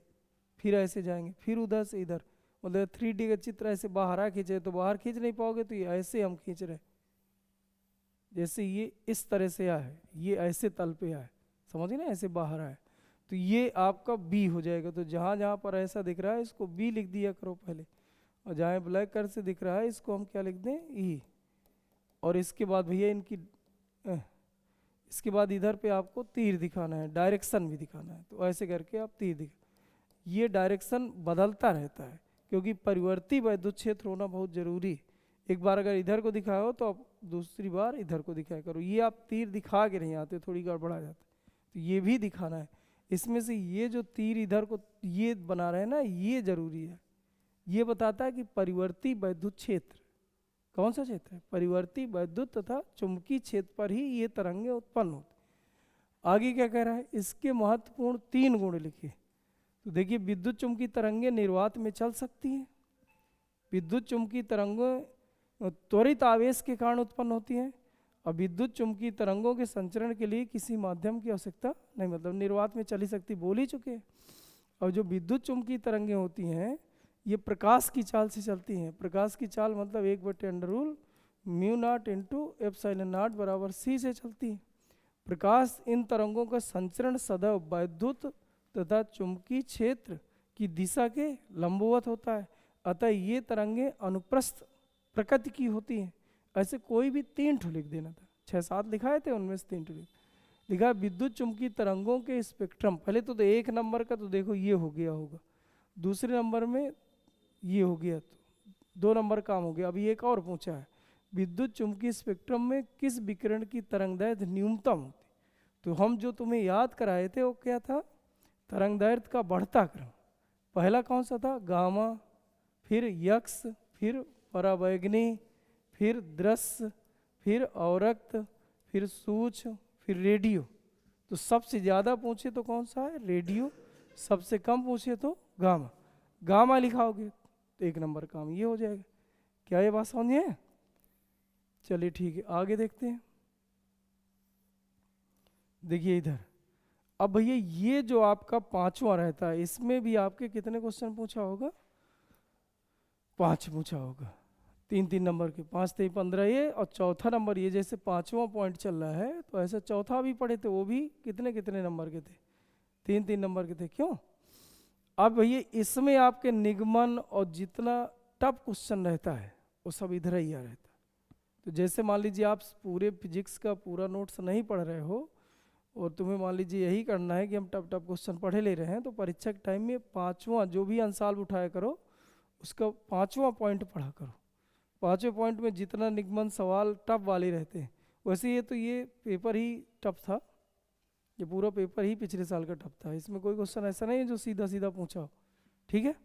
फिर ऐसे जाएंगे, फिर उधर से इधर, मतलब 3D का चित्र ऐसे बाहर आ खींचे तो बाहर खींच नहीं पाओगे, तो ये ऐसे हम खींच रहे, जैसे ये इस तरह से आया है, ये ऐसे तल पे आया, समझिए ना, ऐसे बाहर आया, तो ये आपका बी हो जाएगा। तो जहाँ जहाँ पर ऐसा दिख रहा है इसको बी लिख दिया करो पहले, और जहाँ ब्लैक कलर से दिख रहा है इसको हम क्या लिख दें, ई। और इसके बाद भैया इनकी इसके बाद इधर पे आपको तीर दिखाना है, डायरेक्शन भी दिखाना है, तो ऐसे करके आप तीर दिखा, ये डायरेक्शन बदलता रहता है क्योंकि परिवर्ती वैद्युत क्षेत्र होना बहुत जरूरी। एक बार अगर इधर को दिखाया हो तो आप दूसरी बार इधर को दिखाया करो, ये आप तीर दिखा के नहीं आते, थोड़ी गड़बड़ा जाता है, तो ये भी दिखाना है। इसमें से ये जो तीर इधर को ये बना रहे हैं ना, ये जरूरी है, ये बताता है कि परिवर्ती वैद्युत क्षेत्र कौन सा क्षेत्र है, परिवर्ती वैद्युत तथा चुंबकीय क्षेत्र पर ही ये तरंगें उत्पन्न होती। आगे क्या कह रहा है, इसके महत्वपूर्ण 3 गुण लिखिए। तो देखिए विद्युत चुंबकीय तरंगें निर्वात में चल सकती हैं, विद्युत चुंबकीय तरंगें त्वरित आवेश के कारण उत्पन्न होती हैं, और विद्युत चुंबकीय तरंगों के संचरण के लिए किसी माध्यम की आवश्यकता नहीं, मतलब निर्वात में चली सकती, बोल ही चुके हैं। और जो विद्युत चुंबकीय तरंगें होती हैं ये प्रकाश की चाल से चलती हैं, प्रकाश की चाल मतलब 1/√μ0 इंटू ε0 बराबर c से चलती है। प्रकाश इन तरंगों का संचरण सदैव वैद्युत तथा चुंबकीय क्षेत्र की दिशा के लंबवत होता है, अतः ये तरंगें अनुप्रस्थ प्रकृति की होती हैं। ऐसे कोई भी 3 ठो लिख देना था, 6-7 लिखाए थे उनमें से 3 ठो लिखा। विद्युत चुंबकीय तरंगों के स्पेक्ट्रम, पहले तो 1 नंबर का तो देखो ये हो गया होगा, दूसरे नंबर में ये हो गया, तो 2 नंबर काम हो गया। अभी एक और पूछा है, विद्युत चुंबकीय स्पेक्ट्रम में किस विकिरण की तरंगदैर्घ्य न्यूनतम होती। तो हम जो तुम्हें याद कराए थे वो क्या था, तरंगदैर्घ्य का बढ़ता क्रम। पहला कौन सा था, गामा, फिर यक्स, फिर परावैगनी, फिर दृश्य, फिर अवरक्त, फिर सूक्ष्म, फिर रेडियो। तो सबसे ज़्यादा पूछे तो कौन सा है, रेडियो, सबसे कम पूछे तो गामा। गामा लिखाओगे तो 1 नंबर काम ये हो जाएगा। क्या ये बात समझ में है? चलिए ठीक है, आगे देखते हैं। देखिए इधर, अब भैया ये जो आपका 5वां रहता है, इसमें भी आपके कितने क्वेश्चन पूछा होगा, 5 पूछा होगा, 3-3 नंबर के, 5 3 15 ये, और चौथा नंबर ये, जैसे 5वां पॉइंट चल रहा है तो ऐसा चौथा भी पढ़े थे, वो भी कितने कितने नंबर के थे, 3-3 नंबर के थे। क्यों? अब भैया इसमें आपके निगमन और जितना टफ क्वेश्चन रहता है वो सब इधर ही आ रहता है। तो जैसे मान लीजिए आप पूरे फिजिक्स का पूरा नोट्स नहीं पढ़ रहे हो और तुम्हें मान लीजिए यही करना है कि हम टफ टफ क्वेश्चन पढ़े ले रहे हैं, तो परीक्षा के टाइम में 5वां जो भी अंसाल उठाया करो उसका 5वां पॉइंट पढ़ा करो। 5वें पॉइंट में जितना निगमन सवाल टफ वाले रहते हैं, वैसे ये तो ये पेपर ही टफ था, ये पूरा पेपर ही पिछले साल का टफ था, इसमें कोई क्वेश्चन ऐसा नहीं है जो सीधा सीधा पूछा हो। ठीक है,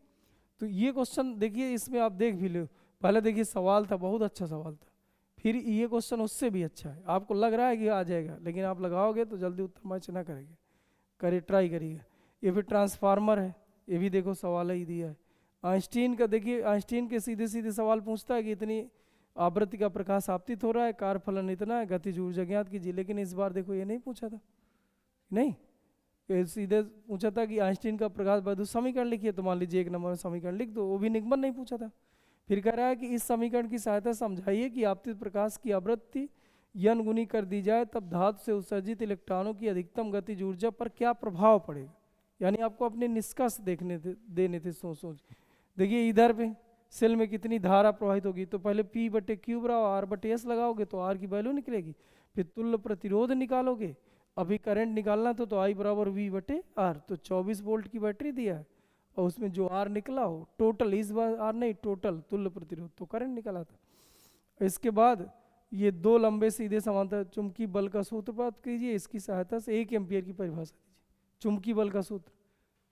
तो ये क्वेश्चन देखिए, इसमें आप देख भी लो, पहले देखिए सवाल था, बहुत अच्छा सवाल था, फिर ये क्वेश्चन उससे भी अच्छा है। आपको लग रहा है कि आ जाएगा, लेकिन आप लगाओगे तो जल्दी उत्तर मैच ना करेंगे, करे ट्राई करिएगा। ये फिर ट्रांसफार्मर है, ये भी देखो सवाल ही दिया है। आइंस्टीन का देखिए, आइंस्टीन के सीधे सीधे सवाल पूछता है कि इतनी आवृत्ति का प्रकाश आपतित हो रहा है, कार फलन इतना है, गतिज ऊर्जा ज्ञात कीजिए, लेकिन इस बार देखो ये नहीं पूछा था, नहीं, ये सीधे पूछा था कि आइंस्टीन का प्रकाश वैद्युत समीकरण लिखिए, तो मान लीजिए 1 नंबर में समीकरण लिख दो, वो भी निगमन नहीं पूछा था। फिर कह रहा है कि इस समीकरण की सहायता से समझाइए कि आपतित प्रकाश की आवृत्ति n गुनी कर दी जाए तब धातु से उत्सर्जित इलेक्ट्रॉनों की अधिकतम गतिज ऊर्जा पर क्या प्रभाव पड़ेगा। यानी आपको अपने निष्कर्ष देखने थे, देने थे सोच सोच। देखिए इधर पे सेल में कितनी धारा प्रवाहित होगी, तो पहले P/Q बराबर R/S लगाओगे तो R की वैल्यू निकलेगी, फिर तुल्य प्रतिरोध निकालोगे, अभी करंट निकालना तो I बराबर V/R, तो 24 वोल्ट की बैटरी दिया है और उसमें जो R निकला हो टोटल, इस बार R नहीं, टोटल तुल्य प्रतिरोध, तो करंट निकाला था। इसके बाद ये 2 लंबे सीधे समांतर चुंबकीय बल का सूत्र प्राप्त कीजिए, इसकी सहायता से 1 एम्पियर की परिभाषा दीजिए। चुंबकीय बल का सूत्र,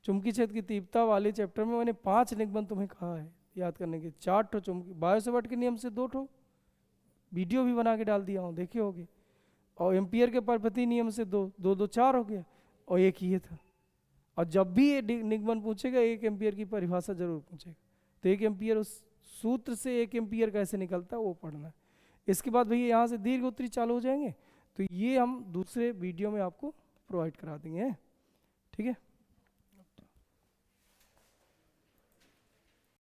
चुंबकीय क्षेत्र की तीव्रता वाले चैप्टर में मैंने 5 निगमन तुम्हें कहा है याद करने के, 4 ठो चुंबकीय, बायो-सेवर्ट के नियम से 2 ठो, वीडियो भी बना के डाल दिया हूँ, देखे होगे, और एम्पियर के परपति नियम से 2 2 2 4 हो गया, और एक ये था। और जब भी ये निगमन पूछेगा 1 एम्पियर की परिभाषा जरूर पूछेगा, तो 1 एम्पियर उस सूत्र से 1 एम्पियर कैसे निकलता है वो पढ़ना है। इसके बाद भैया यहाँ से दीर्घ उत्तरी चालू हो जाएंगे, तो ये हम दूसरे वीडियो में आपको प्रोवाइड करा देंगे। ठीक है।